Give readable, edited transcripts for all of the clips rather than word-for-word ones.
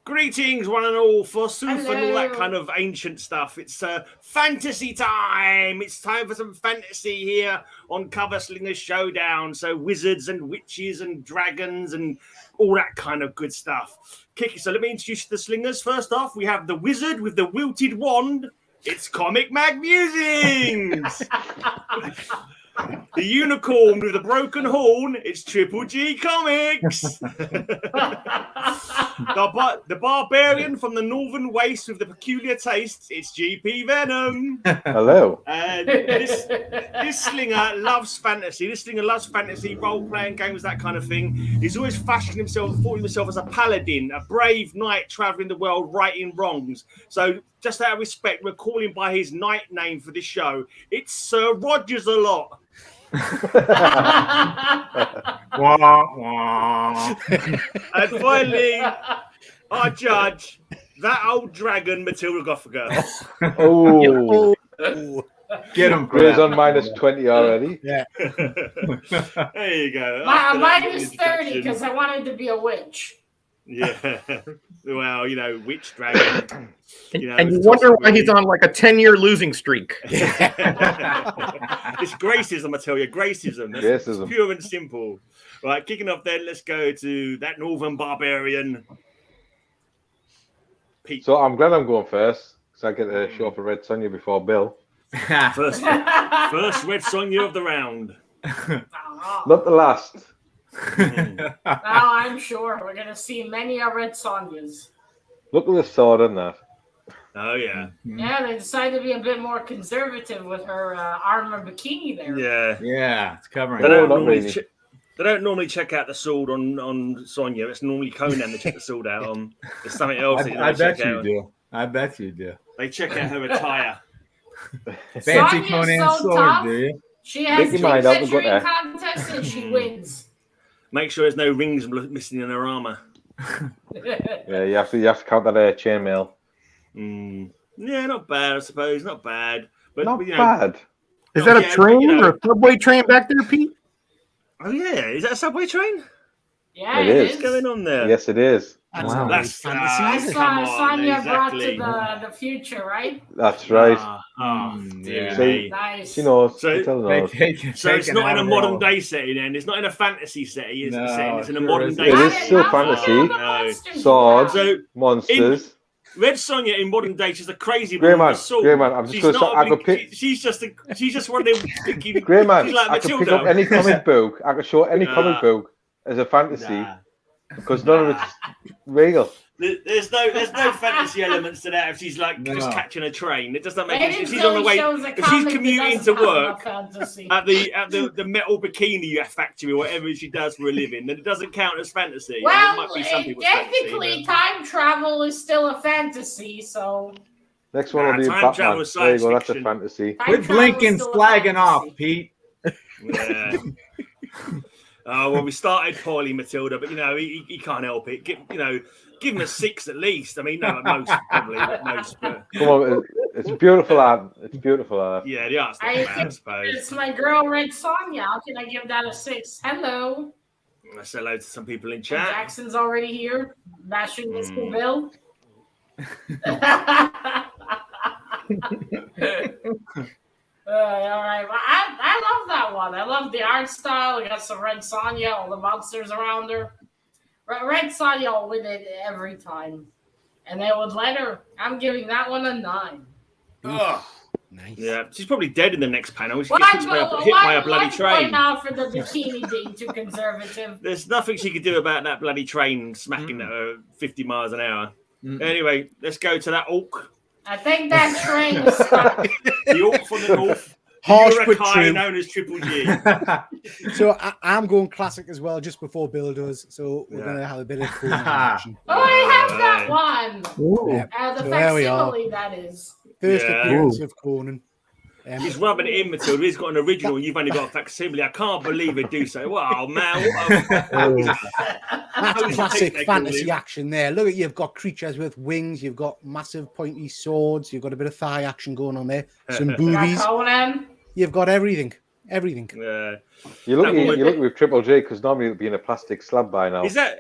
Greetings, one and all, forsooth, and all that kind of ancient stuff. It's fantasy time. It's time for some fantasy here on Slingers Showdown. So wizards and witches and dragons and all that kind of good stuff. Kiki, so let me introduce you to the Slingers. First off, we have the wizard with the wilted wand. It's Comic Mag Musings. The unicorn with the broken horn, it's Triple G Comics. The barbarian from the northern waste with the peculiar tastes, it's GP Venom. Hello. And this slinger loves fantasy. This slinger loves fantasy, role-playing games, that kind of thing. He's always thought himself as a paladin, a brave knight traveling the world righting wrongs. So just out of respect, we're calling by his knight name for this show. It's Sir Rogers a lot. And finally, our judge, that old dragon, Matilda Gothika. Oh, get him. Gray's on -20 already. Yeah. There you go. Minus 30 because I wanted to be a witch. Yeah. Well, witch dragon. And you wonder why he's on like a 10-year losing streak. It's gracism, I tell you. Gracism. It's pure and simple. Right, kicking off then, let's go to that northern barbarian. Pete. So I'm glad I'm going first because I get to show up a Red Sonja before Bill. First Red Sonja of the round. Not the last. Well, I'm sure we're going to see many Red Sonjas. Look at the sword in that. Oh, yeah. Yeah, they decided to be a bit more conservative with her armor bikini there. Yeah, it's covering. They don't normally check out the sword on Sonja. It's normally Conan they check the sword out on. There's something else. I bet you do. I bet you do. They check out her attire. Fancy Conan sword, tough. do you? She has your mind up, we've got measuring that. contest and she wins. Make sure there's no rings missing in her armor. Yeah, you have to count that chainmail. Yeah, not bad, I suppose. Not bad. But Not bad. Is that a train or a subway train back there, Pete? Oh, yeah. Is that a subway train? Yeah, It is. What's going on there? Yes, it is. Wow. That's That's come on, Sonja exactly. brought to the future, right? That's right. Dear So, me. Nice. So It's not in a modern day setting, then. It's not in a fantasy setting, is it? It's in a sure modern isn't. day. It is still Not fantasy. all the monsters Swords. you have. So Monsters. Red Sonja in modern day, she's a crazy Grey woman man, with a sword. Grey man, I'm just She's gonna not say- I a could big- pick- she's just one of them. Grey man, She's like I can pick Matilda. up any comic book. I can show any comic book as a fantasy because none of it's real. There's no fantasy elements to that if she's like just catching a train. It doesn't make sense. If she's on the way, if she's commuting to work at the metal bikini factory or whatever she does for a living, then it doesn't count as fantasy. Well, it might be some people's technically, time travel is still a fantasy, so... Next one will be time Batman. travel is There you science go. That's a fiction. fantasy. time Quit travel blinking, is still a flagging fantasy. off, Pete. Yeah. Well, we started poorly, Matilda, but he can't help it. Give him a 6 at least. I mean, no, at most probably, at most. But Come on, it's beautiful art. It's beautiful art. yeah, the art's not bad, I suppose. It's my girl, Red Sonja. How can I give that a 6? Hello. Let's say hello to some people in And chat. Jackson's already here. Bashing this Bill. All right. Well, I love that one. I love the art style. We got some Red Sonja, all the monsters around her. Red Sonja will win it every time. And they would let her. I'm giving that one a 9. Oh, Nice. yeah, she's probably dead in the next panel. She Why gets hit by a bloody train. out for the bikini being too conservative? There's nothing she could do about that bloody train smacking at her 50 miles an hour. Anyway, let's go to that orc. I think that train is stuck. The orc from the north. Harsh the but Urukai true. known as Triple G. So I'm going classic as well, just before Bill does. So we're going to have a bit of cool action. Oh, I have that one. Yeah. The So there we are. facsimile, that is. First Yeah. appearance of Conan. He's rubbing it in, Matilda. He's got an original, and you've only got a facsimile. I can't believe they do so. Wow, man. That's classic fantasy action there. Look at you've got creatures with wings, you've got massive pointy swords, you've got a bit of thigh action going on there, some boobies. Conan. You've got everything. everything. Yeah. You're lucky with Triple J because normally it'd be in a plastic slab by now. Is that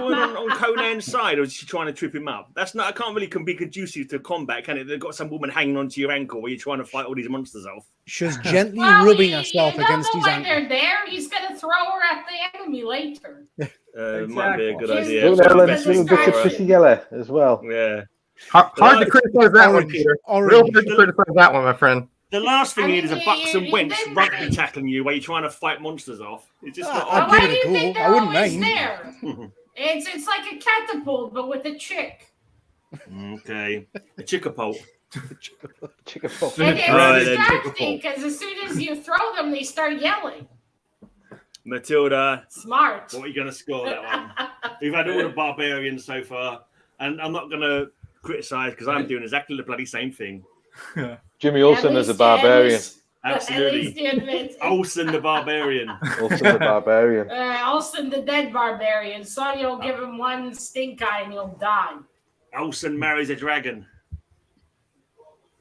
woman on Conan's side, or is she trying to trip him up? That's not. I can't really be conducive to combat, can it? They've got some woman hanging onto your ankle while you're trying to fight all these monsters off. She's gently rubbing herself against his ankle. They're there. He's gonna throw her at the enemy later. Might be a good idea. Little bits of Prissy Yellow as well. Yeah. Hard to criticize that one, Peter. Real hard to criticize that one, my friend. The last thing you need is a buxom wench rugby tackling you while you're trying to fight monsters off. It's just not. I'd give it a go. I wouldn't mind. There? It's like a catapult, but with a chick. Okay, a chickapult. Chickapult. And it's distracting because as soon as you throw them, they start yelling. Matilda, smart. What are you going to score that one? We've had all the barbarians so far, and I'm not going to criticize because I'm doing exactly the bloody same thing. Jimmy Olsen as a barbarian. Absolutely. Olsen the barbarian. Olsen the barbarian. Olsen the dead barbarian. Sonya will give him one stink eye and he'll die. Olsen marries a dragon.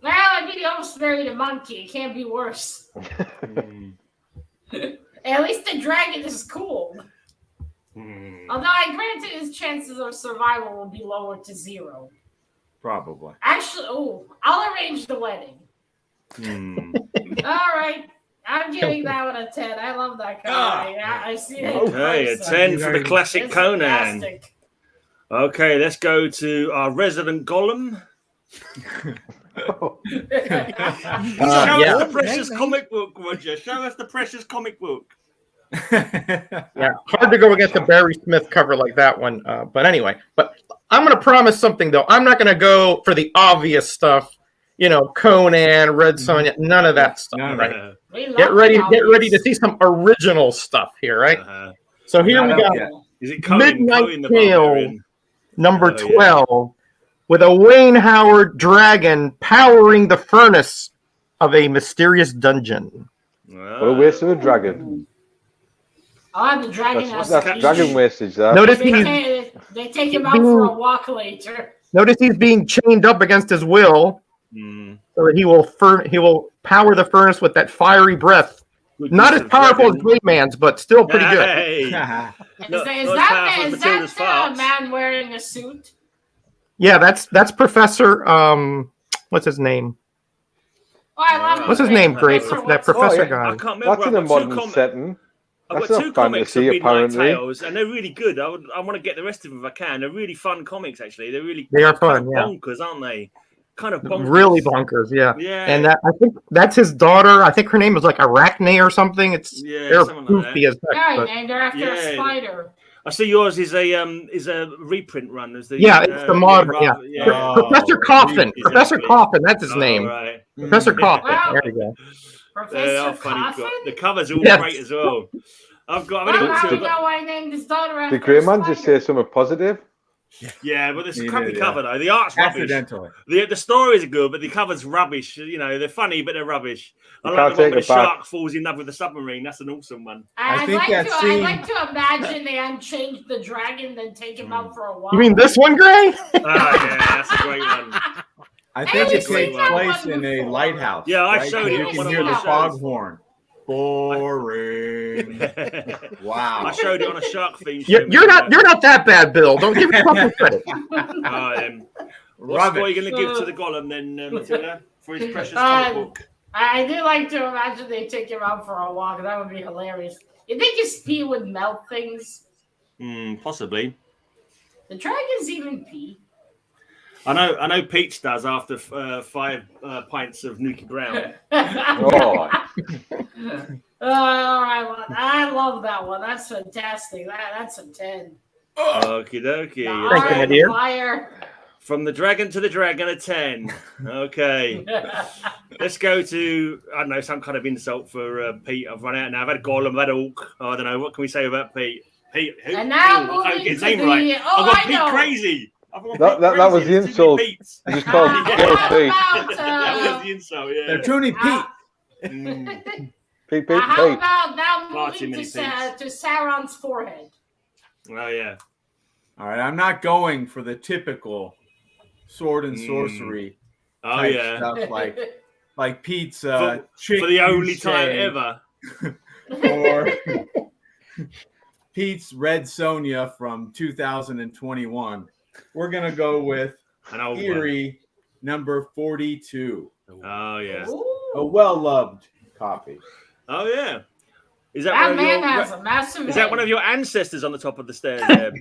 Well, I mean, he almost married a monkey. It can't be worse. At least the dragon is cool. Although I granted his chances of survival will be lower to 0. Probably. Actually, I'll arrange the wedding. All right. I'm giving that one a 10. I love that guy. I see it. Okay, a 10 for the classic Conan. Fantastic. Okay, let's go to our resident Gollum. Show us the precious comic book, Roger. Show us the precious comic book. Yeah, hard to go against a Barry Smith cover like that one. But anyway, I'm going to promise something, though. I'm not going to go for the obvious stuff. Conan, Red Sonja, none of that stuff. Right? Get ready to see some original stuff here, right? So here we go. Is it Midnight Tale number 12 with a Wayne Howard dragon powering the furnace of a mysterious dungeon. What a waste of a dragon. The dragon has that's dragon wastage. Notice they take him out for a walk later. Notice he's being chained up against his will, so that he will power the furnace with that fiery breath. Not as powerful as Great Man's, but still pretty good. Is that a man wearing a suit? Yeah, that's Professor. What's his name? What's his name? Great, that Professor guy. I can't remember. That's in a modern setting. I've got 2 comics of Midnight Tales, and they're really good. I want to get the rest of them if I can. They're really fun comics, actually. They are fun, bonkers, aren't they? Kind of bonkers. Really bonkers, yeah. And I think that's his daughter. I think her name is like Arachne or something. They're goofy as heck. Named her after a spider. I see yours is a reprint run. It's the modern. Professor Coffin. Professor Coffin. That's his name. Right. Professor Coffin. There you go. Professor Coffin. The covers are all great as well. I don't know why I named his daughter after the Grey Man just say something positive. Yeah, but it's a crappy cover though. The art's rubbish. Accidentally. The stories are good, but the cover's rubbish. They're funny, but they're rubbish. I like the one where the shark falls in love with the submarine. That's an awesome one. I'd like to imagine they unchanged the dragon, then take him out for a walk. You mean this one, Gray? Yeah, that's a great one. I think it takes place in a lighthouse. Yeah, I showed it. You can hear the foghorn. Boring. Wow. I showed it on a shark theme. You're not that bad, Bill. Don't give yourself credit. What are you going to give to the Gollum then, Matilda, for his precious comic book? I do like to imagine they take him out for a walk. That would be hilarious. You think his pee would melt things? Possibly. The dragons even pee. I know Peach does after 5 pints of Nuki Brown. I love that one. That's fantastic. That's a 10. Okie dokie. Thank you, my dear. Fire. From the dragon to the dragon, a 10. Okay. Let's go to, I don't know, some kind of insult for Pete. I've run out now. I've had Gollum, I've had Orc. I don't know. What can we say about Pete? Pete, who? And now I don't get his name right. I've got Pete Crazy. That was the insult. You just called Pete. That was the insult, yeah. They're tuning Pete. Pete. How about now moving to Sauron's forehead? Oh, yeah. All right, I'm not going for the typical sword and sorcery type stuff like like Pete's for chick the only boucher, time ever. or Pete's Red Sonja from 2021. We're gonna go with An old one. Eerie number 42. Oh yeah. A well-loved copy. Oh yeah. Is that That one of man your, has a massive is that one of your ancestors on the top of the stairs there?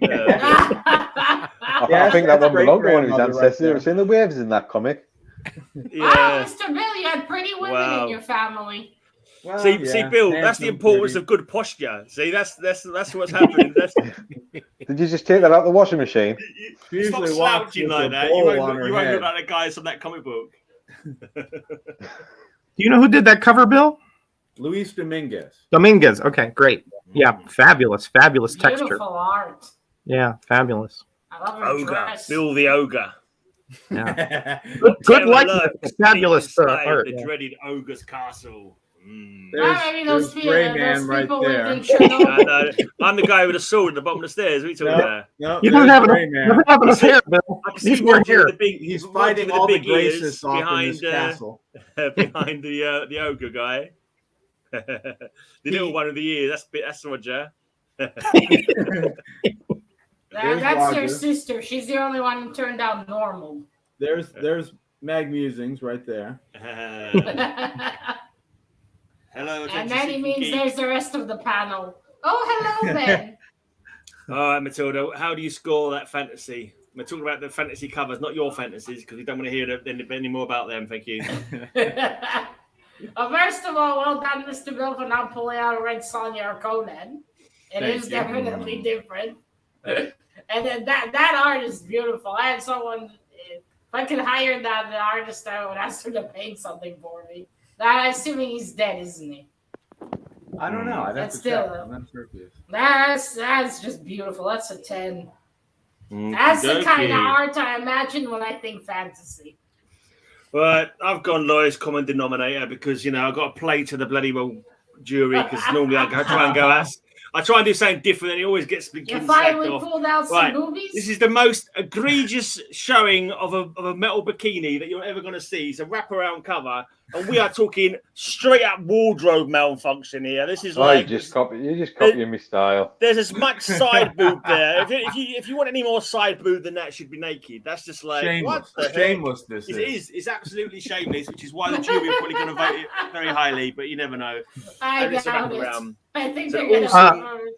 I think that one belonged to one of his ancestors. You ever seen the waves in that comic? Wow, Yeah. Mr. Bill, you had pretty women Wow. in your family. Well, See, yeah, Bill, that's the handsome, importance pretty. of good posture. See, that's what's happening. Did you just take that out the washing machine? Stop Usually walks slouching with like a that. You bowl won't, on her you won't head. look like the guys from that comic book. Do you know who did that cover, Bill? Luis Dominguez. Dominguez. Okay, great. Yeah, fabulous texture. Beautiful art. Yeah, fabulous. I love her Ogre, dress. Bill the Ogre. Yeah. Good Good likeness. Fabulous art. The Yeah. dreaded Ogre's Castle. Well, maybe those people, Gray those Man right people there. lived in Chernobyl. I know. I'm the guy with a sword at the bottom of the stairs. What are you talking about? No, You don't there's have Gray enough Man. hair, Bill. I can see He's more Roger hair. with the big. He's Roger fighting with all the big ears graces off in behind this castle. behind the ogre guy. The little one with the ears. That's Roger. There's That's Roger. your sister. She's the only one who turned out normal. There's Mag Musings right there. Hello. And then he means there's the rest of the panel. Oh, hello, Ben. All right, Matilda. How do you score that fantasy? We're talking about the fantasy covers, not your fantasies, because we don't want to hear any more about them. Thank you. First of all, well done, Mr. Bill, for not pulling out a Red Sonja or Conan. It Thank is you. definitely different. And then that art is beautiful. I had someone, if I could hire the artist, I would ask her to paint something for me. I'm assuming he's dead, isn't he? I don't know. I'd have That's to check. still- I'm not sure if he is. That's just beautiful. That's a 10. That's the kind of art I imagine when I think fantasy. But I've gone lowest common denominator because I've got to play to the bloody well jury because normally I try and go ask. I try and do something different, and it always gets You slagged finally off. pulled out some Right. movies? This is the most egregious showing of a metal bikini that you're ever going to see. It's a wraparound cover, and we are talking straight up wardrobe malfunction here. This is Oh, like you're just copying my style. there's as much side boob there. If you want any more side boob than that, should be naked. That's just like Shameless. what the heck? Shameless. This It is. is. It's absolutely shameless, which is why the jury are probably going to vote it very highly. But you never know. I And it's a doubt it. wraparound. I think So they're going also- to.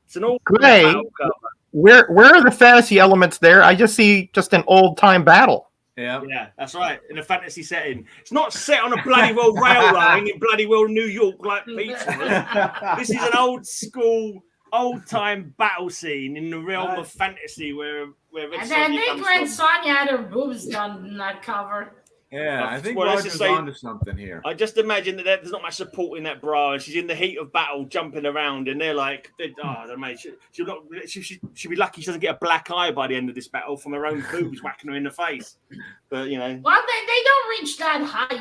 It's an all Gray. battle cover. Where are the fantasy elements there? I just see just an old time battle. Yeah. Yeah, that's right. In a fantasy setting, it's not set on a bloody well rail line in bloody well New York like Pizza. This is an old school, old time battle scene in the realm of fantasy where Red And I Sonja think comes Red from. Sonja had her boobs done in that cover. Yeah, I think Well, let's Roger's just say- onto something here. I just imagine that there's not much support in that bra, and she's in the heat of battle, jumping around, and they're like, mate, she'll be lucky she doesn't get a black eye by the end of this battle from her own boobs whacking her in the face. But Well, they don't reach that high, I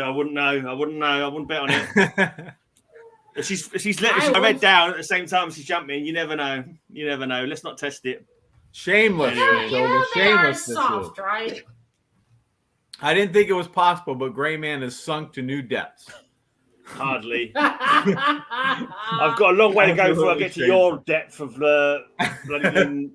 wouldn't know. I wouldn't bet on it. If she's let I her would- head down at the same time she's jumping, you never know. Let's not test it. Shameless. Anyway. You know they are Shameless. This is. soft, right? I didn't think it was possible, but Gray Man has sunk to new depths. Hardly. I've got a long way to go before I get to your depth of bloody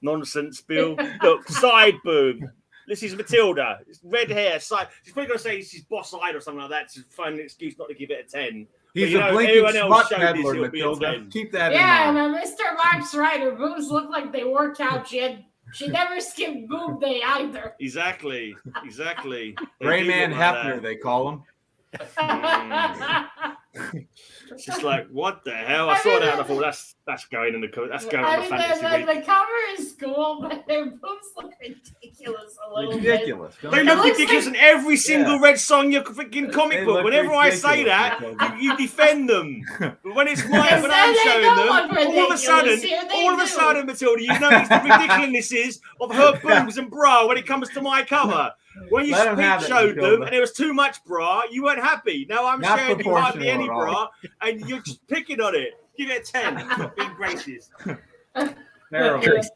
nonsense, Bill. Look, side boob. This is Matilda. It's red hair. Side. She's probably going to say she's boss-eyed or something like that to find an excuse not to give it a 10. He's But, a blinking everyone else smut showed this, peddler, it'll be a Matilda. 10. Keep that Yeah, in and mind. Mr. Mark's right. Her boobs look like they work out. She never skipped boob day either. Exactly. They Gray do Man look like Hefner, that. they call him. It's just like, what the hell? I saw that and I thought that's going in the fantasy week. the cover is cool, but their boobs look ridiculous a little Ridiculous. They It look looks ridiculous like- in every single Red Sonja freaking comic They book. look Whenever I say ridiculous, that, Matilda. you defend them. But when it's my Yes, when they I'm don't showing look them, all of a ridiculous sudden, here, they do. Matilda, you notice the ridiculousnesses of her boobs and bra when it comes to my cover. When you Let 'em have it, showed them Matilda. and there was too much bra, you weren't happy. Now I'm Not showing you hardly proportional any at all. bra, and you're just picking on it. Give it a 10. Being gracious. Terrible. If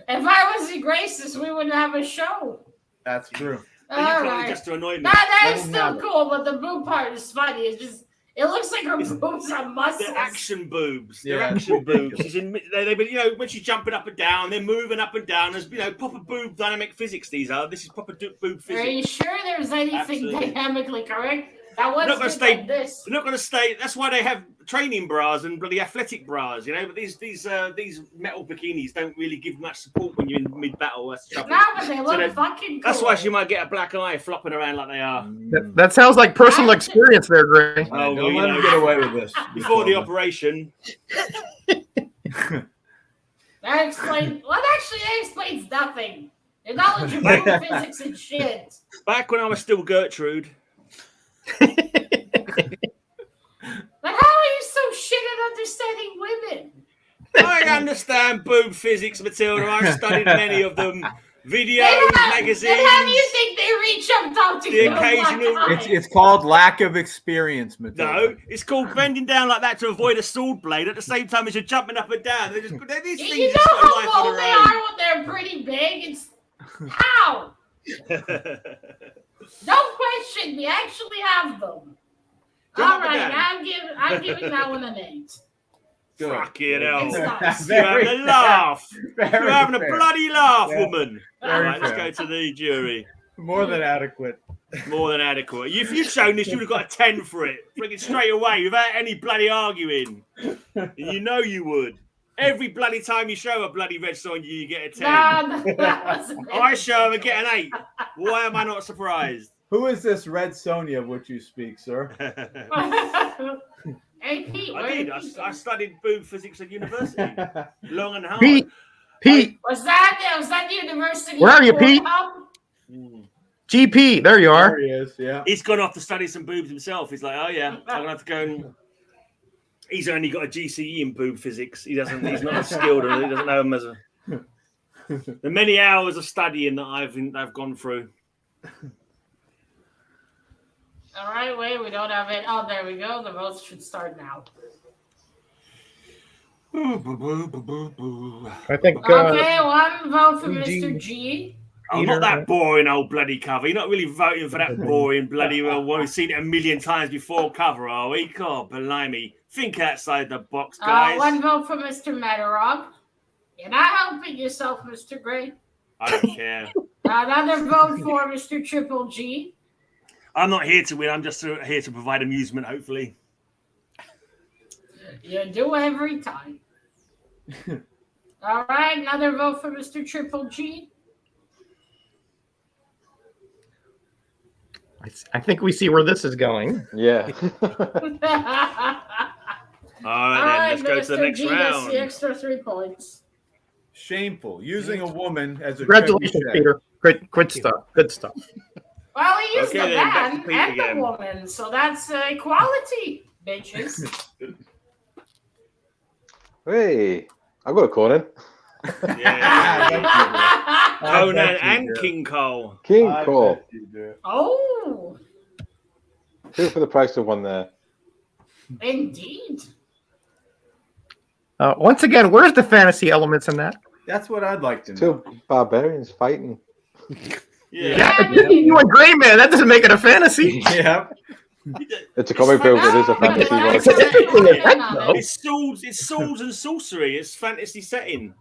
I was the Graces, we wouldn't have a show. That's true. And you All can't right. just to annoy me. That is Let him still have it. cool, but the boob part is funny. It's just, it looks like her boobs are muscles. They're action boobs. They're Yeah. action boobs. She's in. They when she's jumping up and down, they're moving up and down. There's proper boob dynamic physics. These are. This is proper boob Are you physics. sure there's anything Absolutely. dynamically correct? That They're not one's gonna just stay- like this. They're not going to stay. That's why they have training bras and bloody athletic bras. But these metal bikinis don't really give much support when you're in mid battle. That's the trouble. No, but they look they- fucking cool. That's why she might get a black eye flopping around like they are. That sounds like personal experience there, Gray. Oh, Don't let him get away with this. Before the operation. That explains. Well, actually, that explains nothing. Your knowledge of boob physics and shit. Back when I was still Gertrude. But how are you so shit at understanding women? I understand boob physics, Matilda. I've studied many of them. Videos, magazines. Then how do you think they reach up top to The you? occasional- It's called lack of experience, Matilda. No, it's called bending down like that to avoid a sword blade at the same time as you're jumping up and down. These things You just know got life how on bold their they own. are when they're pretty big? It's how? Don't question me. I actually have them. Jump All up and right, down. I'm giving that one an 8. Good. Fucking hell. It's nice. You're having a laugh. Very You're having a fair. bloody laugh, Yeah. woman. All Very right, let's fair. go to the jury. More than adequate. More than adequate. If you'd shown this, you'd have got a 10 for it. Friggin' straight away, without any bloody arguing. And you know you would. Every bloody time you show a bloody red Sonja, you get a 10. Nah, that wasn't I show him and get an 8. Why am I not surprised? Who is this Red Sonja of which you speak, sir? Hey, Pete, I where did. you I studied boob physics at university. Long and hard. Pete, Was that the university? Where are you, of Pete? Pornhub? GP, there you are. There he is, yeah. He's gone off to study some boobs himself. He's like, oh yeah, I'm gonna have to go and. He's only got a GCE in boob physics. He's not as skilled, and he doesn't know him as a. The many hours of studying that I've gone through. All right, wait, we don't have it. Oh, there we go. The votes should start now. I think. Okay, one vote for G. Mr. G. Oh, not that boring old bloody cover. You're not really voting for that boring bloody well, we've seen it a million times before cover, are we? God, blimey. Think outside the box, guys. One vote for Mr. Metarog. You're not helping yourself, Mr. Gray. I don't care. Another vote for Mr. Triple G. I'm not here to win. I'm just here to provide amusement, hopefully. You do every time. All right, another vote for Mr. Triple G. I think we see where this is going. Yeah. All right, then. Let's go to the Mr. next G gets round. the extra 3 points. Shameful. Using a woman as a Congratulations, trebuchet. Peter. Good stuff. Good stuff. Well, he used Okay, the then, back to man Pete and again. the woman, so that's equality, bitches. Hey, I got a Conan. Yeah. I Conan bet you and do. King Cole. King I Cole. bet you do. Oh, 2 for the price of 1 there. indeed. Once again, where's the fantasy elements in that? That's what I'd like to know. 2 barbarians fighting. Yeah. You and Gray Man, that doesn't make it a fantasy. Yeah. It's a comic book. It is a fantasy No, one. It's an interesting effect, though. It's swords and sorcery. It's fantasy setting.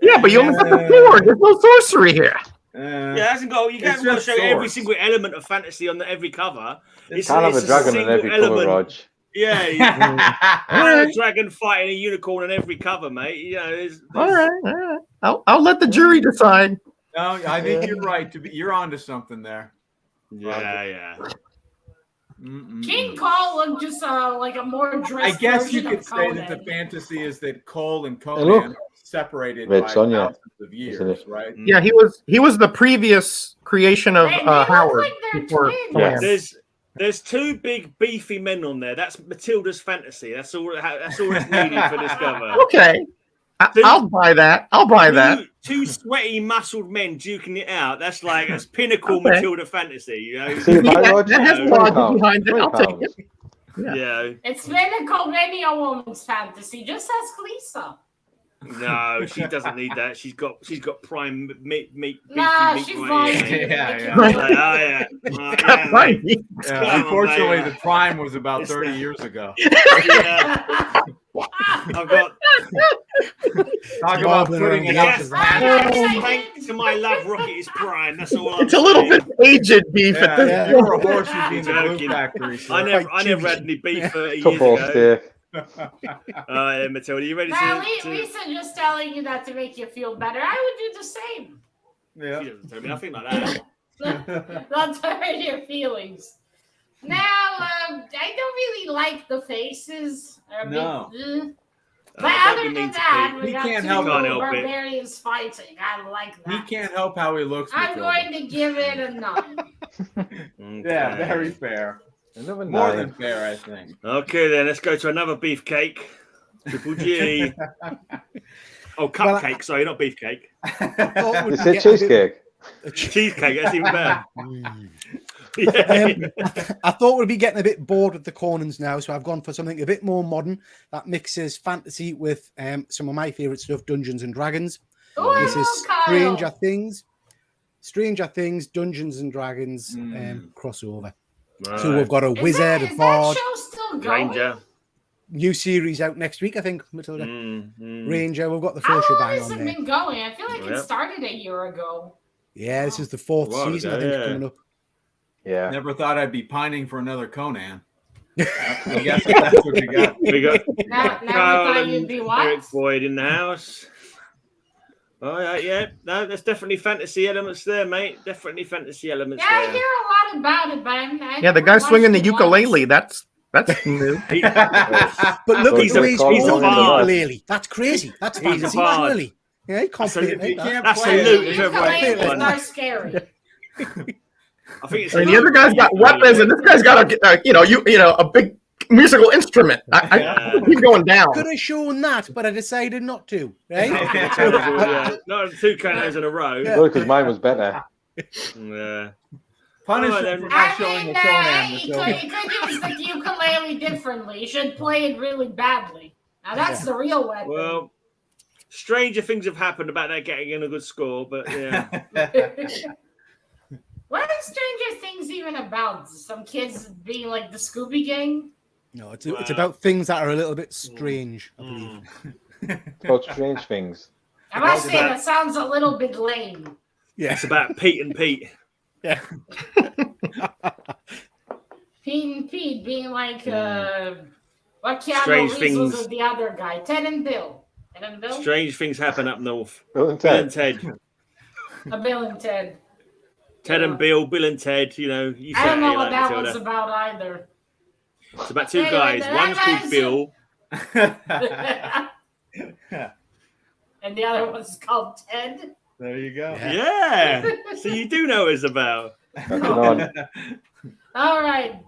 Yeah, but you only got the sword. There's no sorcery here. Yeah, it hasn't got. You It's haven't got to just show every swords. single element of fantasy on every cover. It's, Can't have it's a dragon in single every cover, Rog. Yeah, you have a dragon fighting a unicorn in every cover, mate. You know, there's All right. I'll let the jury decide. No, I think you're right. You're onto something there. yeah. King Cole looked just like a more I dressed guess you version could of say that Conan. the fantasy is that Cole and look. Conan are separated Red by Sonja, thousands of years, isn't it? right? Yeah, he was the previous creation of They look Howard. like they're before twins. Conan. There's 2 big beefy men on there. That's Matilda's fantasy. That's all that's needed for this cover. Okay, I'll buy that. I'll buy that. 2 sweaty, muscled men duking it out. That's pinnacle Okay. Matilda fantasy. You know. See, if I Rog, That has £20, logic behind it. I'll take £20. it. Yeah. Yeah. It's been a Conan woman's fantasy. Just ask Lisa. No, she doesn't need that. She's got prime meat. Nah, beefy she's meat fine. right here, mate. Yeah. Right. Unfortunately, mate. the prime was about It's 30 the- years ago. Yeah. I've got Talk about Wobbling putting it around out the to house. pasture. thanks to my love, Rocket is prime. That's all I'm It's a little saying. bit aged beef at this Yeah, Yeah. you were a horse, you'd be in the Joking. glue factory. sir. I never Quite had any beef 30 Top years off ago. steak. Yeah, Matilda, you ready Nah, to? Lisa just telling you that to make you feel better. I would do the same. Yeah. She doesn't tell me nothing like that. Not to hurt your feelings. Now, I don't really like the faces. They're a No. bit, But Don't other be than mean to that, Pete. we He got can't two help it. barbarians fighting. I like that. He can't help how he looks. I'm Matilda. going to give it a 9. Yeah, Okay. very fair. Another More 9. than fair, I think. Okay, then let's go to another beefcake. Triple G. Oh, cupcake. Sorry, not beefcake. Thought we'd Is be it getting a bit- cheesecake? a che- Cheesecake. That's even better. Mm. Yeah. I thought we'd be getting a bit bored with the Conans now, so I've gone for something a bit more modern that mixes fantasy with some of my favorite stuff, Dungeons and Dragons. Oh, I This is love Kal-El. Stranger Things, Dungeons and Dragons Mm. crossover. Right. So we've got a wizard, is a that bard, show still going? Ranger. new series out next week, I think, Matilda. Mm. Ranger, we've got the How full long shebang has on it there. been going? I feel like Yep. it started a year ago. Yeah, this is the 4th A while season, ago, I think, yeah. coming up. Yeah. Never thought I'd be pining for another Conan. I guess that's what you got. We got Never Carl thought and you'd be Eric what? Boyd in the house. Oh yeah. No, there's definitely fantasy elements there, mate. Definitely fantasy elements Yeah, I there. hear a lot about it, but Yeah, the guy swinging the ukulele. That's new. He- But look He's at the a- way he's he's a holding the bard. ukulele. That's crazy. That's He's a fantasy, bard. really. Yeah, he can't So play if it You like that. can't That's play a it. loot if ever I Ukulele had one. are scary. I think it's I mean, the other guy's got weapons, and this guy's got a big musical instrument. He's going down. Could have shown that, but I decided not to. Right? Yeah. Not 2 cannos in a row. Yeah. Well, because mine was better. Yeah. Punish Oh, him then- for I not showing mean, the Conan. you Matilda. could use the ukulele differently. You should play it really badly. Now that's the real weapon. Well, stranger things have happened about that getting in a good score, but yeah. What is Stranger Things even about? Some kids being like the Scooby Gang? No, it's about things that are a little bit strange, I believe. About strange things. I must say that sounds a little bit lame. Yeah. It's about Pete and Pete. Yeah. Pete and Pete being like, what Strange Keanu Reeves was things. with the other guy? Ted and Bill. Ted and Bill? Strange things happen up north. Bill and Bill and Ted. Ted. Bill and Ted. Ted and Bill, Bill and Ted, you know. You I say don't it know like what that Matilda. was about either. It's about 2 Hey, guys. that One's called guy's- Bill. And the other one's called Ted. There you go. Yeah. Yeah. So you do know what it's about. Cracking on. All right.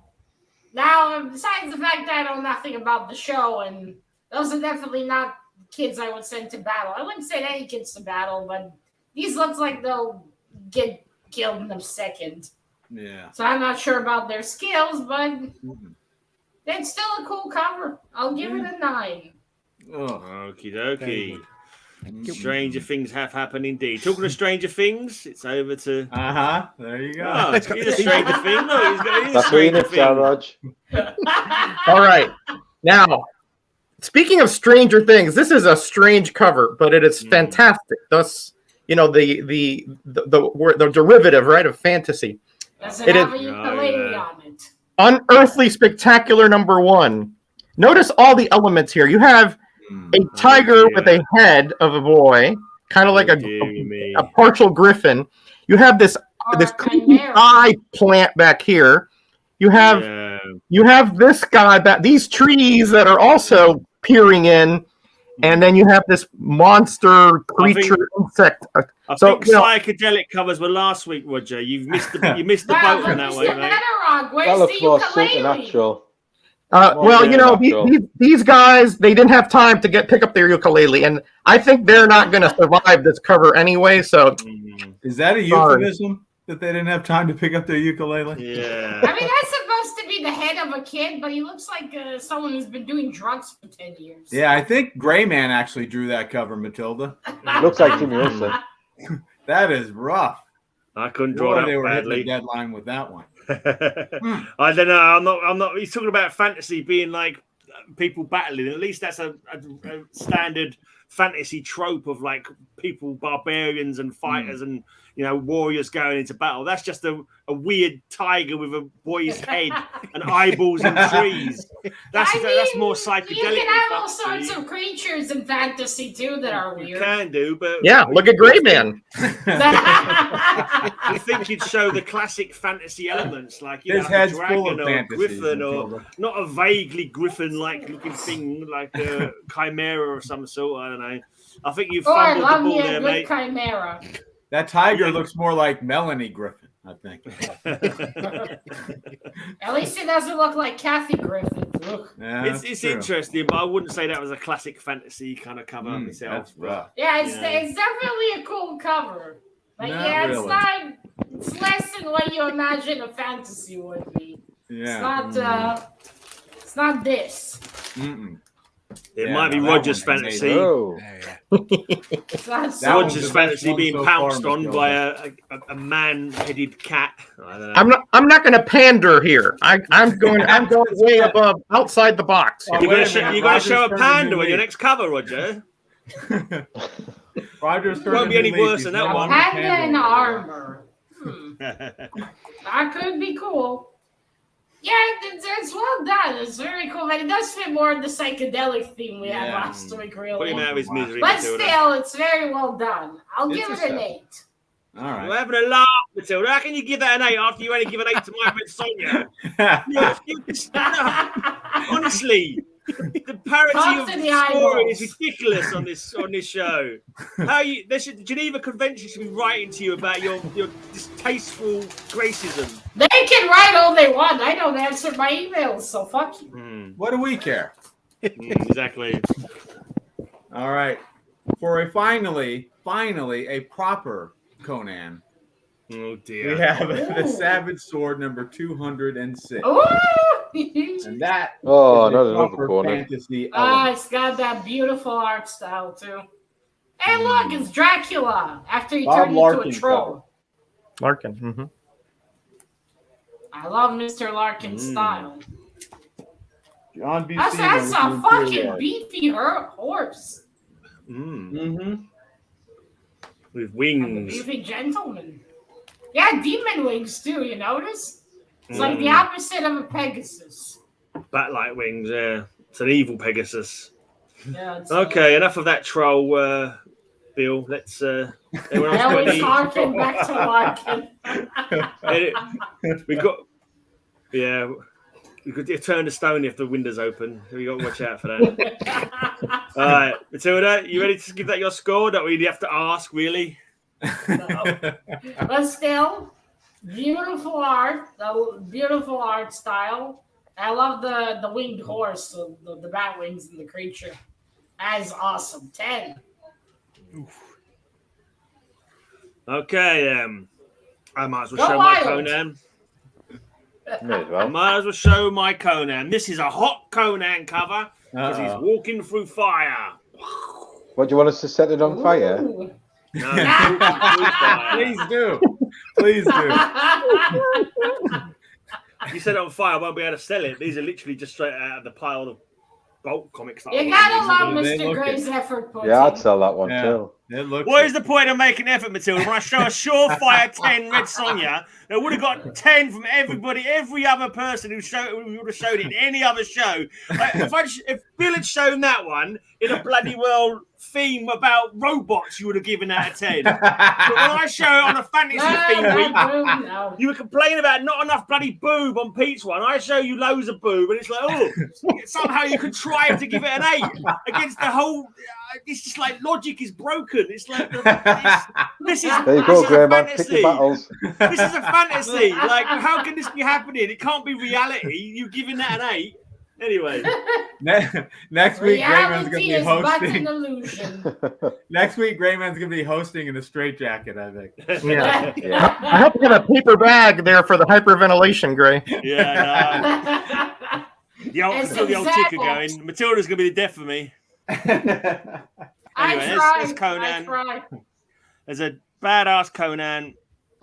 Now, besides the fact that I know nothing about the show, and those are definitely not kids I would send to battle. I wouldn't send any kids to battle, but these looks like they'll get killed in a second. Yeah. So I'm not sure about their skills, but it's still a cool cover. I'll give it a 9. Oh. Okie dokie. you. Stranger things have happened indeed. Talking of Stranger Things, it's over to. There you go. Oh, he's a Stranger Thing. Look, he's a That's what you Stranger need, Star Thing. Rog. All right. Now, speaking of Stranger Things, this is a strange cover, but it is fantastic. Thus, the derivative, right, of fantasy. Does It it have is- a ukulele on it? Unearthly Spectacular #1. Notice all the elements here. You have a tiger with a head of a boy, kind of like a partial griffin. You have this Or this a creepy chimera? eye plant back here. You have this guy back, these trees that are also peering in, and then you have this monster creature insect. I So, think you know- psychedelic covers were last week, Roger. You missed the Wow, boat but on that Mr. way, mate. Metarog, That where's looks the more ukulele? supernatural. Well, yeah, you know, natural. these guys, they didn't have time to pick up their ukulele, and I think they're not going to survive this cover anyway. So, Is that a Sorry. euphemism? that they didn't have time to pick up their ukulele. Yeah. I mean, that's supposed to be the head of a kid, but he looks like someone who's been doing drugs for 10 years. Yeah, I think Greyman actually drew that cover, Matilda. Looks like Jimmy Olsen. That is rough. I couldn't draw Boy, that they were hitting badly. the deadline with that one. I don't know. I'm not. He's talking about fantasy being like people battling. At least that's a standard fantasy trope of like people, barbarians and fighters and warriors going into battle. That's just a weird tiger with a boy's head and eyeballs and trees. That's more psychedelic. You can have all sorts of creatures in fantasy too that are weird. You can do, but Yeah, look at Greyman. you think you'd show the classic fantasy elements, like His a head's full dragon of or a fantasies, griffin, or Matilda. not a vaguely griffin-like looking thing like a chimera or some sort. I don't know. I think you Oh, I fumbled the love ball me a there, good mate. chimera. That tiger looks more like Melanie Griffin, I think. At least it doesn't look like Kathy Griffin. Look. Yeah, it's that's true. interesting, but I wouldn't say that was a classic fantasy kind of cover myself. That's rough. Yeah, it's Yeah. it's definitely a cool cover. But Not yeah, really. it's less than what you imagine a fantasy would be. Yeah. It's not this. Mm-mm. It Yeah, might be no, that Roger's one fantasy. Oh, It's not That one's Roger's the best fantasy one being so far, pounced on Matilda. by a man-headed cat. I don't know. I'm not going to pander here. I'm going way above, outside the box. Oh, You're wait going a minute, to Roger's show a turning panda new on your leaf. next cover, Roger. Roger's Won't be any turning new leaf. worse than He's that no one. longer panda in pandering. armor. That could be cool. Yeah, it's well done. It's very cool, but it does fit more in the psychedelic theme we had Yeah. last week, Put really. him out of his misery, But Matilda. still, it's very well done. I'll It's give a it an step. 8. All You're right. having a laugh, Matilda. How can you give that an 8 after you only give an 8 to my friend Sonia? Honestly, the parity Talk of to the scoring eyeballs. is ridiculous on this show. The Geneva Convention should be writing to you about your distasteful gracism. They can write all they want. I don't answer my emails, so fuck you. What do we care? Exactly. All right. For a finally a proper Conan, Oh we dear. have the Ooh. Savage Sword number 206. Ooh! And that Oh, is not a another proper corner. fantasy Ah, element. it's got that beautiful art style, too. Hey, look, it's Dracula after he Bob turned into Larkin a troll. Larkin. Mm-hmm. I love Mr. Larkin's style. John B. That's a fucking beefy horse. Mm-hmm. With And a wings. beefy gentleman. Yeah, demon wings, too, you notice? It's like the Mm. opposite of a Pegasus. Bat-like wings, yeah. It's an evil Pegasus. Yeah, it's, Okay, enough of that troll, Bill. Let's. Everyone else I got always any- harken back to Larkin. We got. Yeah. You could turn to stone if the window's open. So you got to watch out for that. All right, Matilda, you ready to give that your score? Don't we have to ask, really? But still, beautiful art, the beautiful art style. I love the winged horse, the bat wings and the creature. That is awesome. 10. Okay, I might as well Go show my wild. Conan. May as I well. might as well show my Conan. This is a hot Conan cover because he's Uh-oh. walking through fire. What do you want us to set it on fire? Ooh. No, he's walking through fire. Please do. Please do. If you set it on fire, I won't be able to sell it. These are literally just straight out of the pile of bulk comics. That I You want gotta to love They Mr. look Gray's effort. Put Yeah, I'd in. sell that one Yeah. too. It looks What is the point of making effort, Matilda? When I show a surefire 10 Red Sonja, that would have got 10 from every other person who would have showed it in any other show. Like, if Bill had shown that one in a bloody well theme about robots, you would have given that a 10. But when I show it on a fantasy theme week, No. you were complaining about not enough bloody boob on Pete's one. I show you loads of boob, and it's like, oh, somehow you contrive to give it an 8 against the whole. It's just like logic is broken. It's like this is There you go, this is a Grey Man. Pick fantasy. your battles. This is a fantasy. Like, how can this be happening? It can't be reality. You're giving that an 8. Anyway, Next week, Greyman's going to Reality be is but an hosting. illusion. Next week, Greyman's going to be hosting in a straitjacket, I think. Yeah. Yeah. I hope you have a paper bag there for the hyperventilation, Gray. yeah, no. The old, And still the old some ticker Zappos. going. Matilda's going to be the death for me. I Anyway, there's tried. Conan. I tried. There's a badass Conan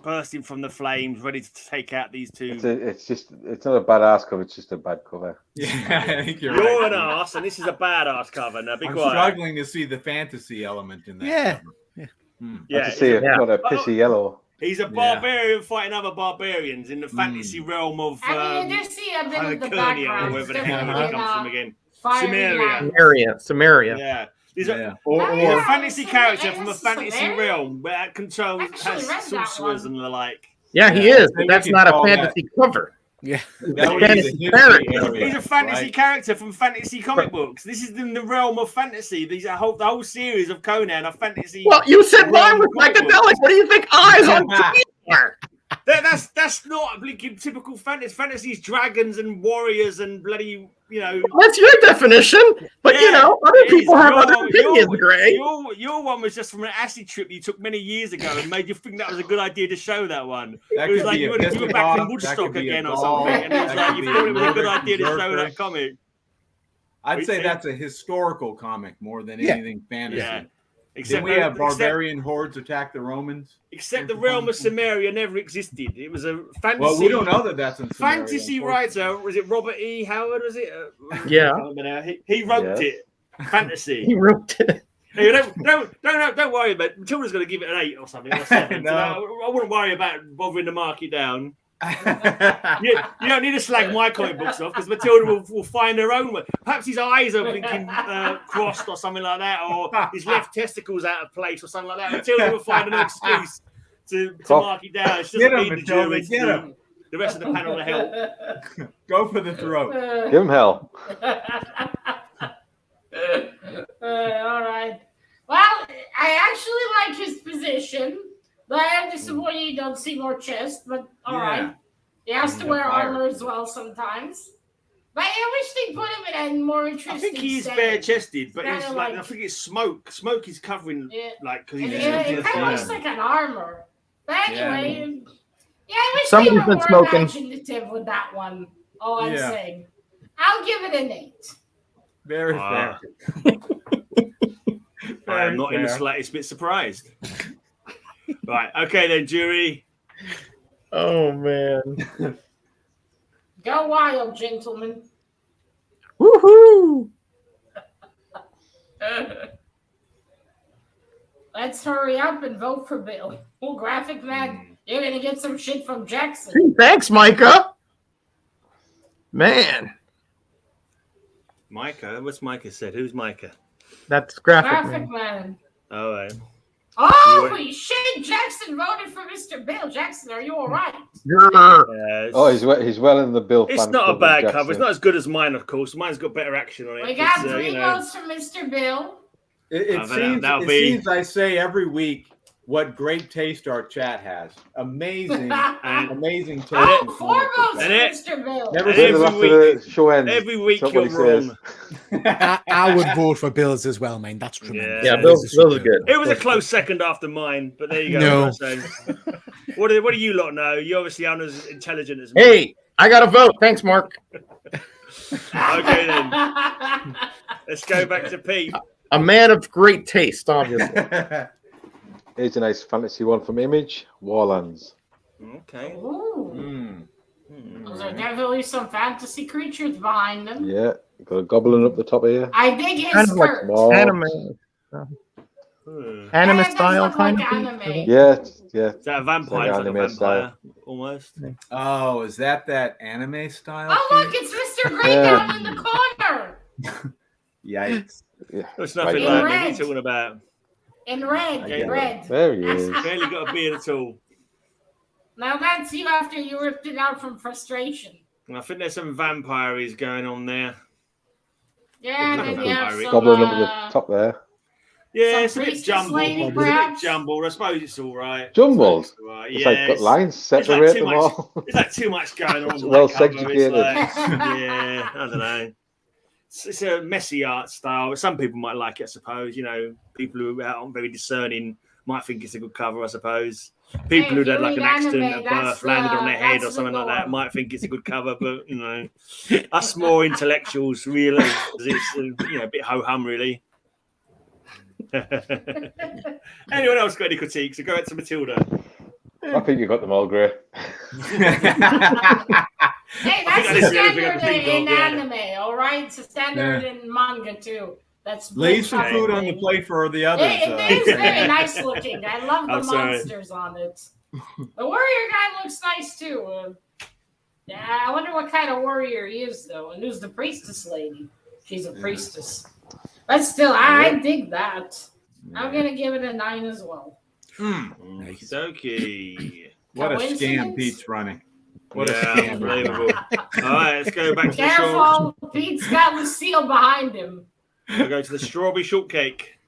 bursting from the flames, ready to take out these two. It's not a badass cover. It's just a bad cover. Yeah, I think you're You're right. an ass, and this is a badass cover. Now, be I'm quiet. struggling to see the fantasy element in that. Yeah. cover. Hmm. Yeah, Yeah, to see it, yeah. not a pissy yellow. he's a barbarian fighting other barbarians in the fantasy realm of I mean, you do see a bit of the Iconia, or background. wherever the It's hell definitely he comes from again. Fiery Samaria. Land. Samaria. Yeah. He's Yeah. a Yeah. fantasy it's character in- from a it's fantasy Samaria? realm where it controls Actually has read that sorcerers one. and the like. Yeah, he Yeah. is, but that's You not a call that- fantasy cover. Yeah. That would be Fantasy the character. history area, He's a fantasy right? character from fantasy comic books. This is in the realm of fantasy. The whole series of Conan are fantasy. Well, you said mine realm was of comic books. psychedelic. What do you think eyes on TV are? That's not blinking typical fantasy. Fantasy's dragons and warriors and bloody, That's your definition. But, you Yeah, know, other it is. people have other Your- opinions, Gray. Your one was just from an acid trip you took many years ago and made you think that was a good idea to show that one. That It was could like be you a were back Episcopal, from that Woodstock could be a again or Gaul, something, and it was that like could you be thought a it was a good Nordic idea to show usurper. that comic. I'd say that's a historical comic more than Yeah. anything fantasy. Yeah. Did Except we have barbarian hordes attack the Romans? Except the realm of Samaria never existed. It was a fantasy. Well, we don't know that that's in Samaria, Fantasy unfortunately. writer, was it Robert E. Howard? Was it? Yeah. I don't know. He wrote Yeah. it. Fantasy. He wrote it. Hey, don't worry about it. Matilda's going to give it an 8 or something. Or 7. No. So I wouldn't worry about bothering to mark it down. You don't need to slag my comic books off because Matilda will find her own way. Perhaps his eyes are blinking crossed or something like that, or his left testicles out of place or something like that. Matilda will find an excuse to mark it down. She Get doesn't him, need the jury Matilda, to get do him. the rest of the panel to help. Go for the throat. Give him hell. All right. Well, I actually like his position, but I am disappointed you don't see more chest. But all right, he has to Yeah, wear fire. armor as well sometimes. But I wish they put him in a more interesting. I think he's setting. bare chested, but Kinda it's like, I like- think it's smoke. Smoke is covering Yeah. because It, he's it kind fire. of looks like an armor. But anyway, yeah, I wish Somebody's they were been more smoking. imaginative with that one. All I'm Yeah. saying. I'll give it an 8. Very Ah. fair. I am not in the fair. slightest bit surprised. Right, okay then, jury. Oh, man. Go wild, gentlemen. Woohoo! Let's hurry up and vote for Bill. Oh, graphic man, you're gonna get some shit from Jackson. Gee, thanks, Micah. Man, Micah, what's Micah said? Who's Micah? that's graphic. Graphic Man. man. All right. Holy shit! Jackson voted for Mr. Bill. Jackson, are you all right? Grr. Oh, he's well in the Bill. It's fan not a club with bad Jackson. cover. It's not as good as mine, of course. Mine's got better action on it. We got It's, 3 you know, votes for Mr. Bill. that'll It be- seems I say every week what great taste our chat has. Amazing, And- amazing taste. Oh, in 4 comic votes books. for And it- Mr. Bill. Never And seen Until every after the show ends. every week that's what you're he wrong. says. I would vote for Bills as well, man. That's tremendous. Yeah, Yeah, Bill's are good. It was a close second after mine, but there you go. No. So, what do you lot know? You obviously aren't as intelligent as me. Hey, I got a vote. Thanks, Mark. Okay then, let's go back to Pete. A man of great taste, obviously. Here's a nice fantasy one from Image. Warlands. Okay. Ooh, Mm. those are definitely some fantasy creatures behind them. Yeah, got a goblin up the top here. I dig his Kind of like skirt. More. Anime Hmm. anime Yeah, it does style look kind like of thing. anime. Yeah, yeah. Is that a vampire? It's like a Anime vampire, style. almost. Oh, is that anime style? Oh, look, it's Mr. Gray down in the corner. Yikes. Yeah. It's nothing Right. like me. In What are you red. talking about? In red, Okay. red. There he is. Barely got a beard at all. Now that's you after you ripped it out from frustration. And I think there's some vampires going on there. Yeah, Like a maybe have vampire. some, Goblin up at the top there. Yeah, Some it's a bit priestess jumbled. lady, It's a bit perhaps? jumbled. I suppose it's all right. Jumbled? It's all right. It's Yeah, like got lines, like separate too them much- all. There's like too much going on. It's with well that cover. It's segregated. like, yeah, I don't know. it's a messy art style. Some people might like it, I suppose. You know, people who aren't very discerning might think it's a good cover, I suppose. People who had like an accident at birth landed on their head or something like that might think it's a good cover, but you know, us more intellectuals realise it's a bit ho hum, really. Anyone else got any critiques? So go ahead to Matilda. I think you got them all, Gray. Hey, that's the standard in anime, all right? It's a standard in manga too. That's leave some food on the plate for the others. It is very nice looking. I love the monsters on it. The warrior guy looks nice too. Yeah, I wonder what kind of warrior he is though. And who's the priestess lady? She's a priestess. But still, I dig that. I'm gonna give it a 9 as well. Nice. Okay. What a scam Pete's running. What a scam. Unbelievable. All right, let's go back to Careful, Pete's got Lucille behind him. We'll go to the strawberry shortcake.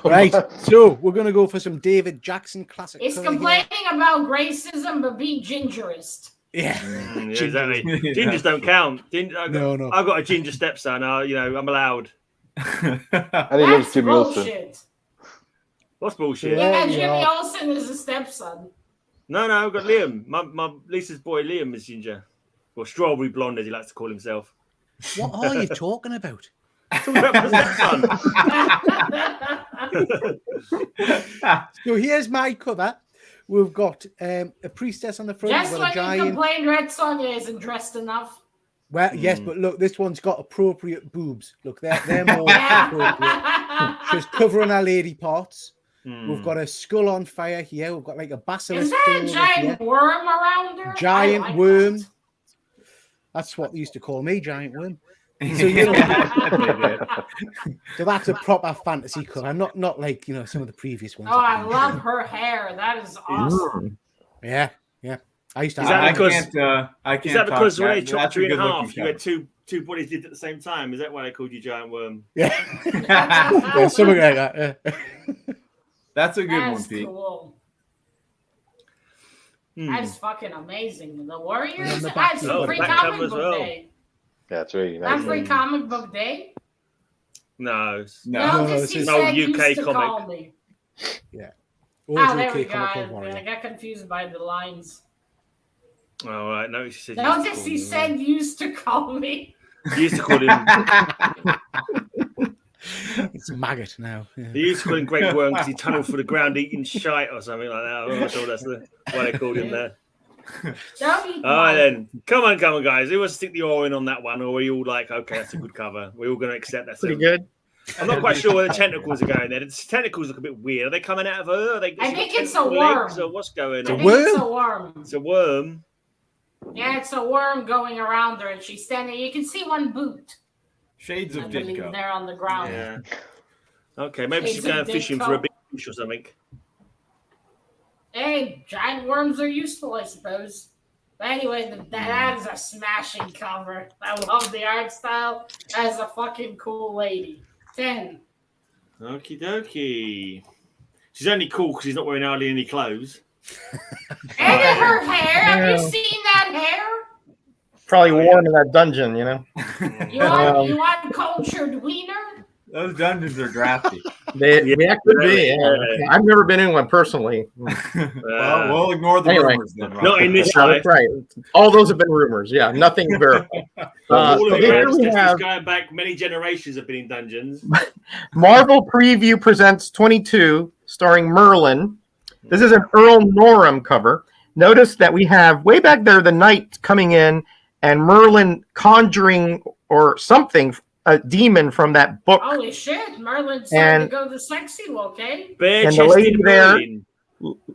Right, so we're going to go for some David Jackson classic. He's complaining about racism, but be gingerist. Yeah, exactly. Gingers don't count. No. I've got a ginger stepson. I'm allowed. And he loves Jimmy Olsen. What's bullshit? Yeah, Jimmy Olsen is a stepson. No, I've got Liam. My Lisa's boy Liam is ginger. Or strawberry blonde, as he likes to call himself. What are you talking about? Talking about my stepson. So here's my cover. We've got a priestess on the front. Just when you complain Red Sonja isn't dressed enough. Well, yes, but look, this one's got appropriate boobs. Look, they're more appropriate. She's covering her lady parts. We've got a skull on fire here. We've got like a basilisk. Is there a giant worm around her? Giant worm. That's what they used to call me, giant worm. So, so that's a proper fantasy cover, not like some of the previous ones. Oh, I love her hair. That is awesome. Yeah. I used to. I can't. Is that because when they chopped you in half, you had two bodies did at the same time? Is that why they called you giant worm? Yeah, something like that. Yeah. That's a good one, Pete. Cool. That's fucking amazing. The Warriors. That's free comic book day. That's really nice. Not free comic book day. No, this is no UK comic. Yeah. There we go. I got confused by the lines. All right. No, she said. Notice he said used to call me. He used to call him. It's maggot now. Yeah. He used to call him Great Worm because he tunneled through the ground eating shite or something like that. I'm not sure that's why they called him there. All right, then. Come on, guys. Who wants to stick the oar in on that one? Or are we all like, okay, that's a good cover? We're all going to accept that. Pretty good. I'm not quite sure where the tentacles are going there. The tentacles look a bit weird. Are they coming out of her? I think it's a worm. So what's going on? It's a worm. It's a worm. Yeah, it's a worm going around her, and she's standing. You can see one boot. Shades of Ditko. There on the ground. Yeah. Okay, maybe she's going fishing for a big fish or something. Hey, giant worms are useful, I suppose. But anyway, that is a smashing cover. I love the art style. That is a fucking cool lady. 10. Okie dokie. She's only cool because she's not wearing hardly any clothes. And her hair. Have you seen that hair? Probably warm in that dungeon, You want cultured wiener? Those dungeons are drafty. They could be. Yeah. I've never been in one personally. Well, we'll ignore the rumors then. Right? Not in this life. That's right. All those have been rumors. Yeah, nothing verified. All of the going back many generations have been in dungeons. Marvel Preview presents 22, starring Merlin. This is an Earl Norham cover. Notice that we have way back there the knight coming in and Merlin conjuring or something, a demon from that book. Holy shit, Merlin's starting to go the sexy look, eh? Bare-chested Merlin.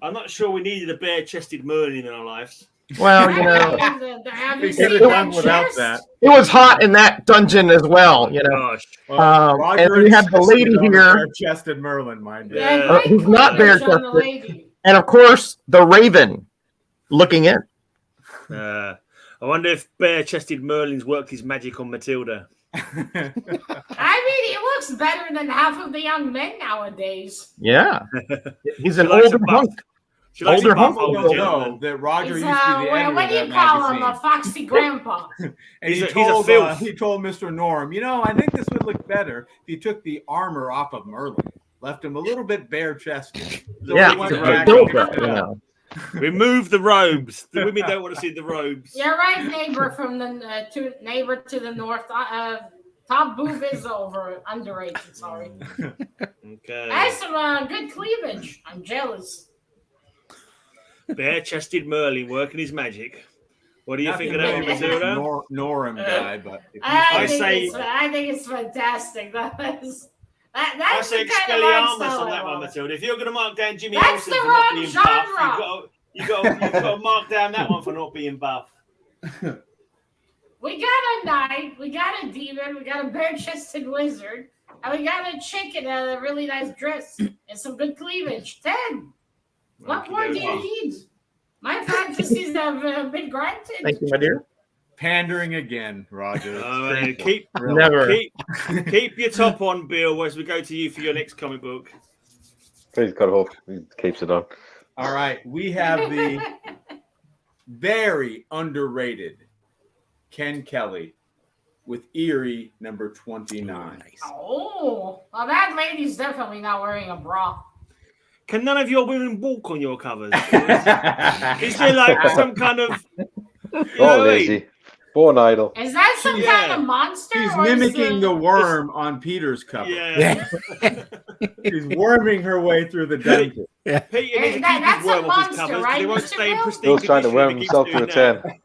I'm not sure we needed a bare-chested Merlin in our lives. Well, it was hot in that dungeon as well, Gosh. And we have the lady here. Bare-chested Merlin, mind you. Who's not bare-chested. And of course, the Raven looking in. I wonder if bare-chested Merlin's worked his magic on Matilda. I mean, he looks better than half of the young men nowadays. Yeah. He's an older hunk. She likes Older to buff home older You'll gentlemen. know that Roger He's, used to be the editor what of do you that call him? magazine. A foxy grandpa. And He's he a told filth. he told Mr. Norm, I think this would look better if you took the armor off of Merlin, left him a little bit bare chested. So Yeah, he went it's back build on that, it. Remove the robes. The women don't want to see the robes. You're right, neighbor from the neighbor to the north. Top boob is underrated. Sorry. Okay. That's some good cleavage. I'm jealous. Bare-chested Merlin working his magic. What do you think of that one, Nothing Matilda? Norm guy, but if you I say- think it's fantastic. That's I say the kind of art Expelliarmus style on that I one, love. Matilda. If you're going to mark down Jimmy That's Olsen the for not wrong being genre. buff, you've got to mark down that one for not being buff. We got a knight, we got a demon, we got a bare-chested wizard, and we got a chick in a really nice dress and some good cleavage. 10. What more do you need? My fantasies have been granted. Thank you, my dear. pandering again, Roger. Keep your top on, Bill, as we go to you for your next comic book. Please God hope he keeps it on. All right, we have the very underrated Ken Kelly with Eerie number 29. Nice. Oh, well, that lady's definitely not wearing a bra. Can none of your women walk on your covers? Is there like some kind of... Oh, lazy. Born idle. Is that some kind of monster? She's or is mimicking the worm on Peter's cover. Yeah. She's worming her way through the dungeon. Peter needs to keep that's his worm a off his monster, covers, right, they won't Mr. stay in Bill? pristine Bill's trying to condition worm if he himself keeps to a doing 10. that.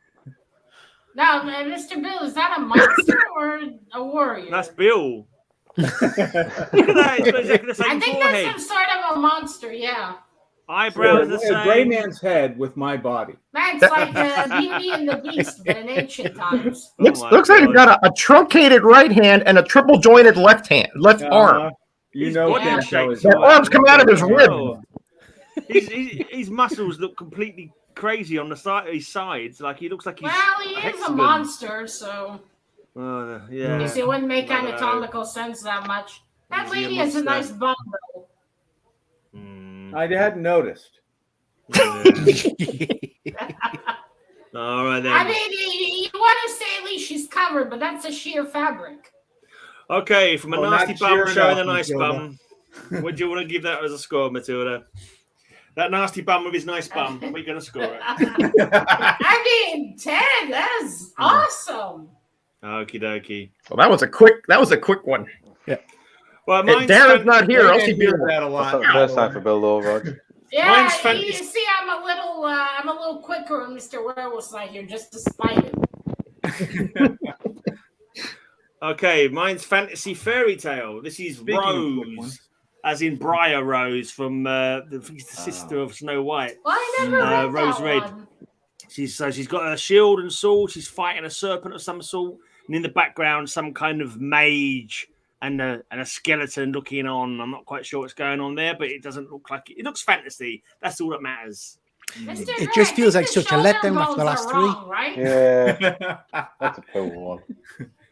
No, Mr. Bill, is that a monster or a warrior? That's Bill. Look at that, it's got exactly the same I think forehead. that's some sort of a monster, yeah. Eyebrows the A same. gray man's head with my body. That's like Beauty and the Beast, but in ancient times. Looks my like he's God. got a truncated right hand and a triple jointed left arm. You His know body Ken shape's Kelly's That right. arm's coming out of his rib. Oh. His muscles look completely crazy on the side. His sides, like he looks like he's. Well, he is a hexagon. monster, so Yeah. it wouldn't make I don't know. anatomical sense that much. That Is he a lady has a monster? nice bum, though. I hadn't noticed. All right then. I mean, you want to say at least she's covered, but that's a sheer fabric. Okay, from a Well, nasty not bum sure showing a enough, nice Matilda. bum. What do you want to give that as a score, Matilda? That nasty bum with his nice bum. What are you going to score it? I mean, 10. That's awesome. Okie dokie. Well, that was a quick one. Well, And mine's Darren's not here. Else he'd be hear that a That's lot. not the first time for Bill though, Roger. Yeah, Mine's you see, I'm a little quicker when Mr. Werewolf's not here, just to spite him. Okay, mine's Fantasy Fairy Tale. This is Speaking of quick Rose, ones. as in Briar Rose from the sister of Snow White. Well, I never read Rose that Red. one. She's got a shield and sword. She's fighting a serpent of some sort, and in the background, some kind of mage and a skeleton looking on. I'm not quite sure what's going on there, but it doesn't look like it. It looks fantasy. That's all that matters. Mr. It Gray, just I feels think like the such a shoulder letdown after the bones last are three. wrong, right? Yeah, that's a cool one.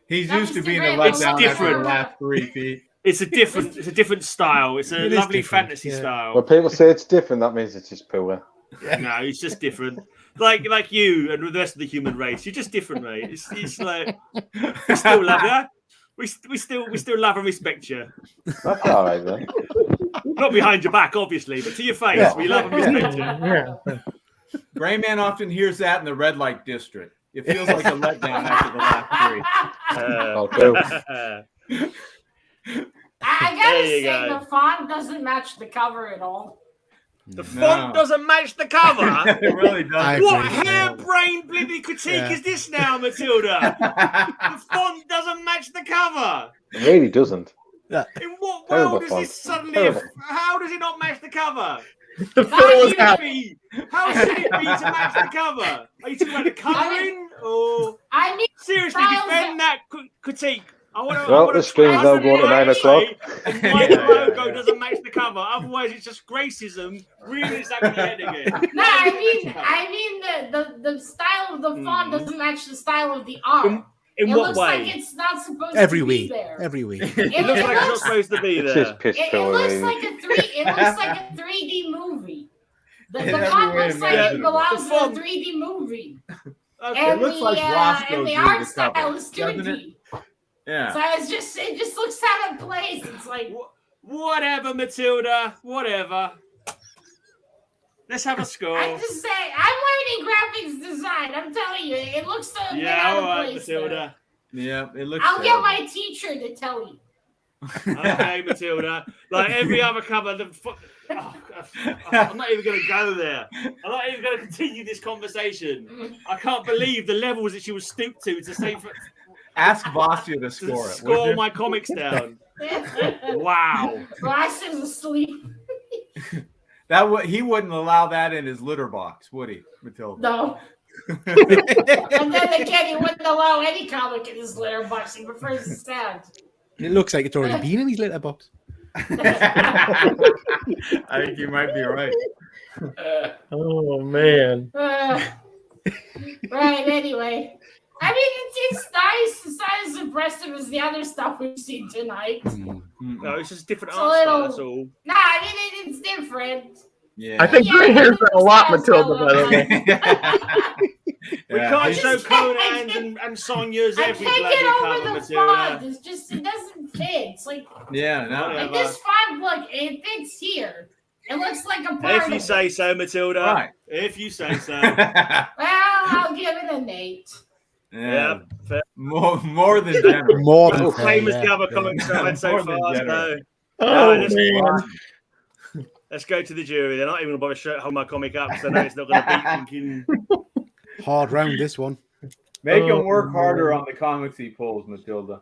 He's That used to was being the a great It's letdown after different. the last 3 feet. It's a different style. It's a It is lovely different, fantasy yeah. style. When people say it's different, that means it's just poor. No, it's just different. Like you and the rest of the human race. You're just different, mate. It's like we still love you. We still love and respect you. That's all right then. Not behind your back, obviously, but to your face, we love and respect you. Yeah. Gray man often hears that in the red light district. It feels like a letdown after the last 3. Oh, cool. I There gotta you say, go. the font doesn't match the cover at all. The font doesn't match the cover. It really does. I What agree. harebrained bloody critique Yeah. is this now, Matilda? The font doesn't match the cover. It really doesn't. In what Terrible world is font. this suddenly? Terrible. How does it not match the cover? The How fiddle is should out. it be? How should it be to match the cover? Are you talking about the colouring or I mean, seriously Styles- defend that critique? I want to. Well, the stream's now going to 9 o'clock. Why the logo doesn't match the cover? Otherwise, it's just racism. Really, it's having your head again. no, I mean the style of the font doesn't match the style of the art. In It what looks way? like it's not supposed Every to be week. there. Every week. It looks like it's not looks- supposed to be It's there. just piss It poor, looks really. like a 3D movie. The In every font way looks like it imaginable. belongs The to a font- 3D movie. Okay. And looks like Roscoe and the drew art the style cover, is doesn't 2D. Yeah. So it just looks out of place. It's like Whatever, Matilda. Whatever. Let's have a score. I'm just saying, I'm learning graphics design. I'm telling you, it looks so bit Yeah, out all of right, place. Matilda. Yeah, it looks. I'll get terrible. my teacher to tell you. Okay, Matilda. Like every other cover, I'm not even going to go there. I'm not even going to continue this conversation. I can't believe the levels that she was stooped to say Ask Vasya to score it. score would you? my comics down. Wow. Ross is asleep. He wouldn't allow that in his litter box, would he, Matilda? No. And then again, he wouldn't allow any comic in his litter box. He prefers to stand. It looks like it's already been in his letterbox. I think you might be right. Oh man. Right, anyway. I mean, it's nice. It's not as impressive as the other stuff we've seen tonight. No, it's just different It's a art style, little- that's all. Nah, I mean, it's different. Yeah. I think Yeah, gray hair's it done a lot, looks Matilda, by the well, way. We Yeah, can't he's- show Conan's and Sonia's I every can't bloody get cover, over the Matilda. font. It's just, it doesn't fit. It's like Yeah, no. Yeah. this font, look, it fits here. It looks like a part If you of say so, Matilda. Right. If you say so. yeah. Well, I'll give it an 8. Yeah. Fair. More than generous. More than Well, fair, same as yeah. the other comics I've had so More than far. generous. So Oh let's- man. let's go to the jury. They're not even going to bother hold my comic up because I know it's not going to beat thinking. Hard round, this one. Make Oh, him work harder man. on the comics he pulls, Matilda.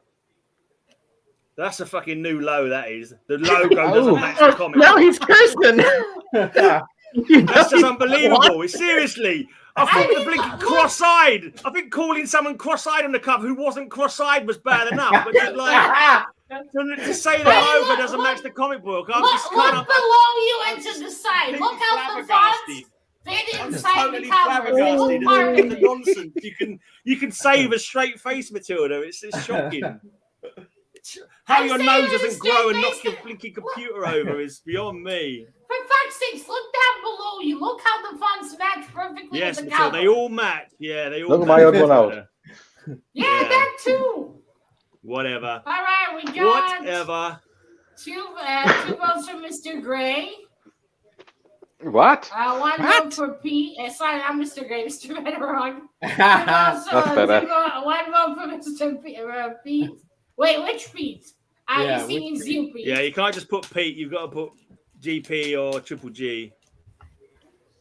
That's a fucking new low, that is. The logo doesn't match the comic. Now he's cursing. That's just unbelievable. Seriously. I thought the blinking cross-eyed. I think calling someone cross-eyed on the cover who wasn't cross-eyed was bad enough. But just like to say the Hey, logo look, doesn't look. match the comic book, I'm Look, just kind look of below you and to the side. Look how the fonts flabbergasted. fit I'm just inside totally the cover. flabbergasted. It's part of It's it. nonsense. You can save a straight face, Matilda. It's shocking. How I'm your saying nose it's doesn't straight grow and face. knock your blinking computer over is beyond me. For fuck's sakes, look down below you. Look how the fonts match perfectly Yes, with the Matilda, cover. they all match. Yeah, they all Look at match. my odd one Matilda. out. Yeah, Yeah. that too. Whatever. All right, we got Whatever. two votes from Mr. Gray. What? One What? vote for Pete. Sorry, I'm Mr. Gray, Mr. Metarog. That's better. One vote for Mr. Pete. Wait, which Pete? Yeah, You're singing which Zoo Pete. Yeah, you can't just put Pete. You've got to put GP or Triple G.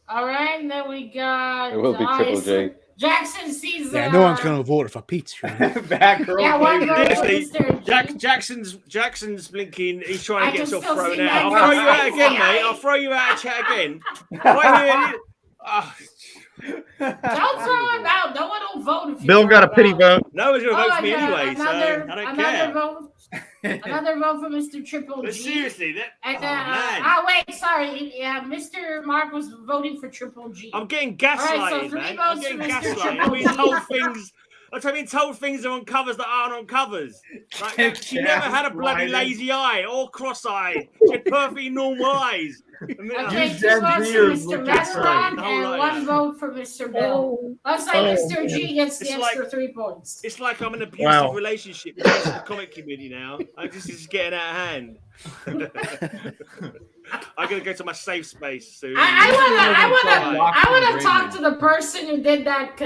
All right, and then we got. It will be Triple G. Jackson sees. Yeah, no one's going to vote for Pete. Sure. Back row. Yeah, one baby. vote for Seriously, Mr. G. Jackson's blinking. He's trying I to get can himself still thrown see out. I'll my throw you out face. again, mate. I'll throw you out of chat again. Right here. Oh, Don't throw him out. No one will vote if you Bill throw got a him pity out. vote. no one's going to vote for me and, anyway, so I don't care. Vote. Another vote for Mr. Triple But G. seriously, And, man. wait, sorry. Yeah, Mr. Mark was voting for Triple G. I'm getting All right, so gaslighted, 3 man. I'm votes getting for Mr. gaslighted. Triple I'm being G. told things. I'm being told things are on covers that aren't on covers. Like, she never had a bloody lazy eye or cross-eye. She had perfectly normal eyes. Okay, You 2 said votes for years Mr. look just Metarog right. and The whole lot, 1 yeah. vote for Mr. Bill. Looks like Mr. G gets the It's extra like- 3 points. It's like I'm in an abusive Wow. relationship with the comic community now. This is getting out of hand. I'm gonna go to my safe space soon. I want to talk Grayman. to the person who did that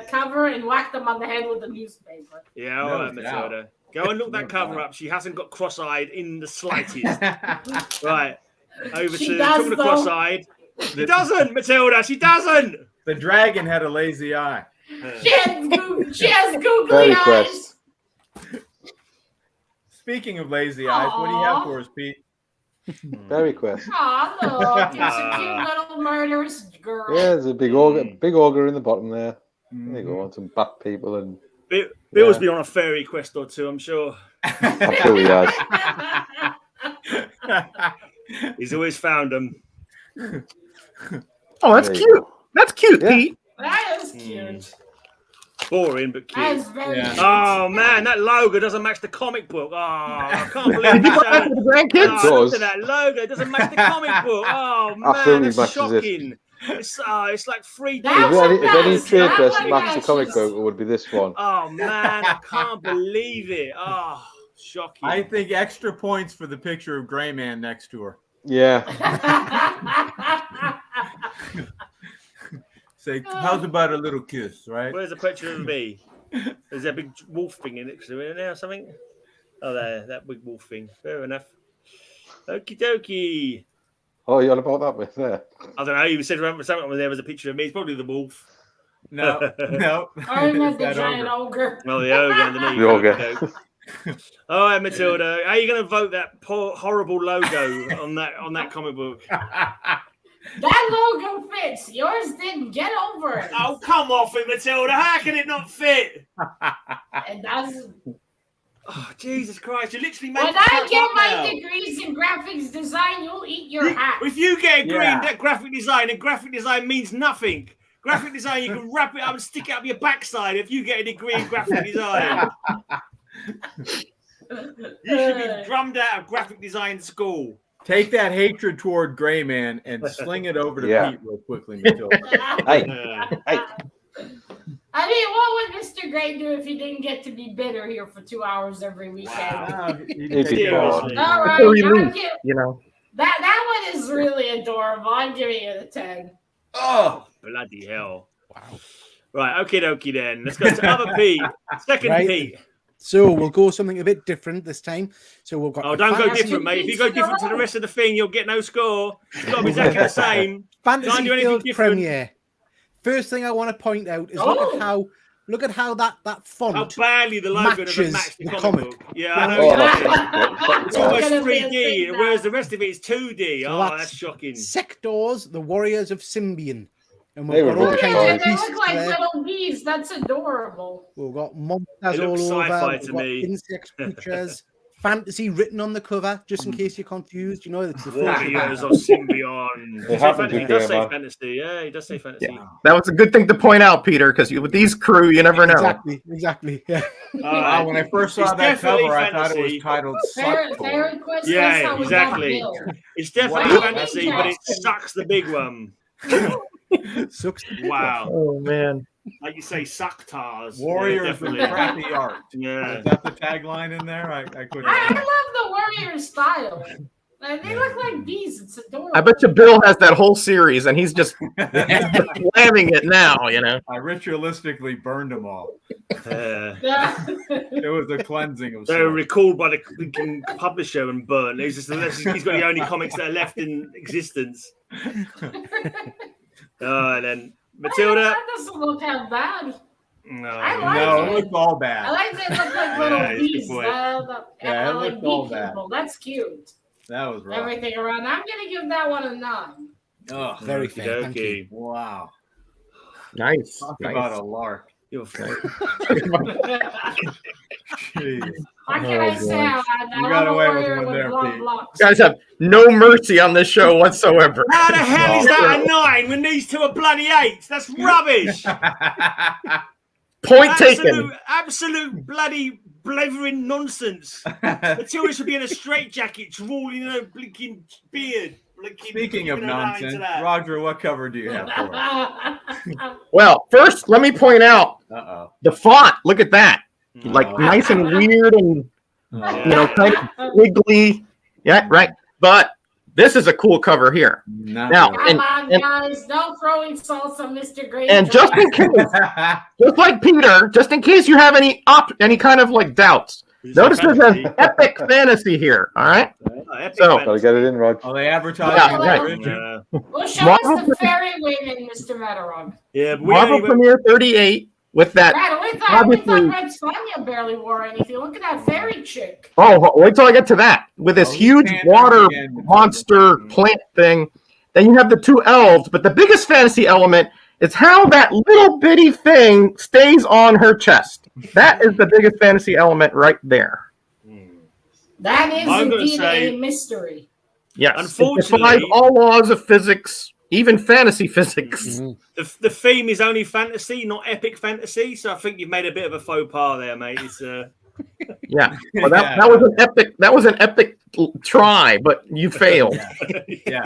cover and whack them on the head with a newspaper. Yeah, all No right, doubt. Matilda. Go and look that No cover doubt. up. She hasn't got cross-eyed in the slightest. Right, over She to does, talking to though. cross-eyed. She doesn't, Matilda. She doesn't. The dragon had a lazy eye. She has googly Very eyes. quest. Speaking of lazy eyes, what do you have for us, Pete? Very quest. Aw, look, it's a cute little murderous girl. Yeah, there's a big ogre in the bottom there. There you go, and some bat people, and Bill's been on a fairy quest or two, I'm sure. I'm sure he has. He's always found them. Oh, that's There you cute. go. That's cute, Yeah. Pete. That is cute. Boring, but That cute. is very Yeah. cute. Oh man, that logo doesn't match the comic book. Oh, I can't believe Did you buy that that. for the grandkids? Oh, look does. at that logo. It doesn't match the comic book. Oh man, Absolutely that's matches it. shocking. It's like 3D. If any trade press That matched the one comic matches. book, it would be this one. Oh man, I can't believe it. Oh, shocking. I think extra points for the picture of Gray Man next to her. Yeah. Say, how's about a little kiss, right? Where's the picture of me? There's a big wolf thing in it there or something. Oh, there, that big wolf thing. Fair enough. Okie dokie. Oh, you're on about that bit there. I don't know. You said something there was a picture of me. It's probably the wolf. No. I meant the That giant ogre. Well, the ogre underneath. The ogre. All right, Matilda. How are you going to vote that poor, horrible logo on that comic book? That logo fits. Yours didn't. Get over it. Oh, come off it, Matilda. How can it not fit? It doesn't. Oh, Jesus Christ. You're literally making When I it get up my now. degrees in graphics design, you'll eat your hat. If you get a green Yeah. that graphic design, and graphic design means nothing. Graphic design, you can wrap it up and stick it up your backside if you get a degree in graphic design. You should be drummed out of graphic design school. Take that hatred toward Gray Man and sling it over to Yeah. Pete real quickly, Matilda. Hey, hey. I mean, what would Mr. Gray do if he didn't get to be bitter here for 2 hours every weekend? Ah, If he Seriously. All right, Before you I'm leave, gi- you know. that one is really adorable. I'm giving it a 10. Oh, bloody hell. Wow. Right, okie dokie then. Let's go to other Pete. Second Right. Pete. So we'll go something a bit different this time. So we've got Oh, don't go fantasy, different, mate. If you go different to the rest of the thing, you'll get no score. It's got to be exactly the same. Can't fantasy do anything field different. premiere. First thing I want to point out is Oh. look at how that How font badly the logo doesn't matches match the the comic comic. book. Yeah, I know. Oh, exactly. It's that's almost gonna be a 3D, thing whereas now. the rest of it is 2D. So Oh, that's that's shocking. Sectors, the Warriors of Symbian. And They we've got were all rubbish kinds toys. of They beasts look like there. little bees. That's adorable. We've got monsters It all looks over. sci-fi We've to got me. insect creatures. Fantasy written on the cover, just in case you're confused. You know, it's the full Warriors shebang. of Symbion. It happens He with does say man. fantasy. Yeah, he does say fantasy. Yeah. That was a good thing to point out, Peter, because with these crew, you never know. Exactly. Yeah. Wow, when I first saw It's that definitely cover, I thought it fantasy. was titled Fairy Suck Quest. Yeah, that's how we exactly. got Bill. It's definitely Wow. fantasy, but it sucks the big one. Sucks. Wow. Oh, man. Like you say, sucktars. Warriors Yeah, with definitely. crappy art. Yeah. Is that the tagline in there? I couldn't. I love the warrior style. Like, they look like bees. It's adorable. I bet you Bill has that whole series, and he's just slamming it now, you know. I ritualistically burned them all. Yeah. It was a cleansing of They were sorts. recalled by the freaking publisher and burned. He's got the only comics that are left in existence. And then Matilda. That doesn't look half bad. No. I like No, it. it looked all I bad. like they look like little Yeah, it's a good bees. point. Yeah, it Like looked bee all bad. people. That's cute. That was rough. Everything around. I'm gonna give that one a 9. Ugh, Very fair. Thank you. Okay. wow. Nice. Talk nice. about a lark. You're fair. Jeez. What can Oh, I say? boy. You got away with one there, Pete. blocks. You guys have no mercy on this show whatsoever. How the hell is that a 9 when these two are bloody 8s? That's rubbish. Point taken. Absolute bloody blithering nonsense. Matilda should be in a straitjacket, drooling in her blinking beard. Speaking of nonsense, Roger, what cover do you have for us? Well, first, let me point out Uh-oh. the font. Look at that. Like Oh. nice and weird and, Oh. you know, kind of wiggly. Yeah, right. But this is a cool cover here. Not Now, really. Come on, guys. No throwing salts on Mr. Gray. And just in case, just like Peter, just in case you have any kind of like doubts, notice there's an epic fantasy here. All right. So- Gotta get it in, Rod. Oh, they advertise Yeah, in right. original. Well, show Marvel us the fairy women, Mr. Metarog. Yeah, but Marvel Premiere 38 with that. Brad, we thought obviously- Red Sonja barely wore anything. Look at that fairy chick. Oh, wait till I get to that. With this Oh, huge you can't water again. monster plant thing. Then you have the two elves, but the biggest fantasy element is how that little bitty thing stays on her chest. That is the biggest fantasy element right there. That is I'm gonna indeed say- a mystery. Yes. Unfortunately- It defies all laws of physics, even fantasy physics. The theme is only fantasy, not epic fantasy. So I think you've made a bit of a faux pas there, mate. It's Yeah. Well, that was an epic. That was an epic try, but you failed. Yeah.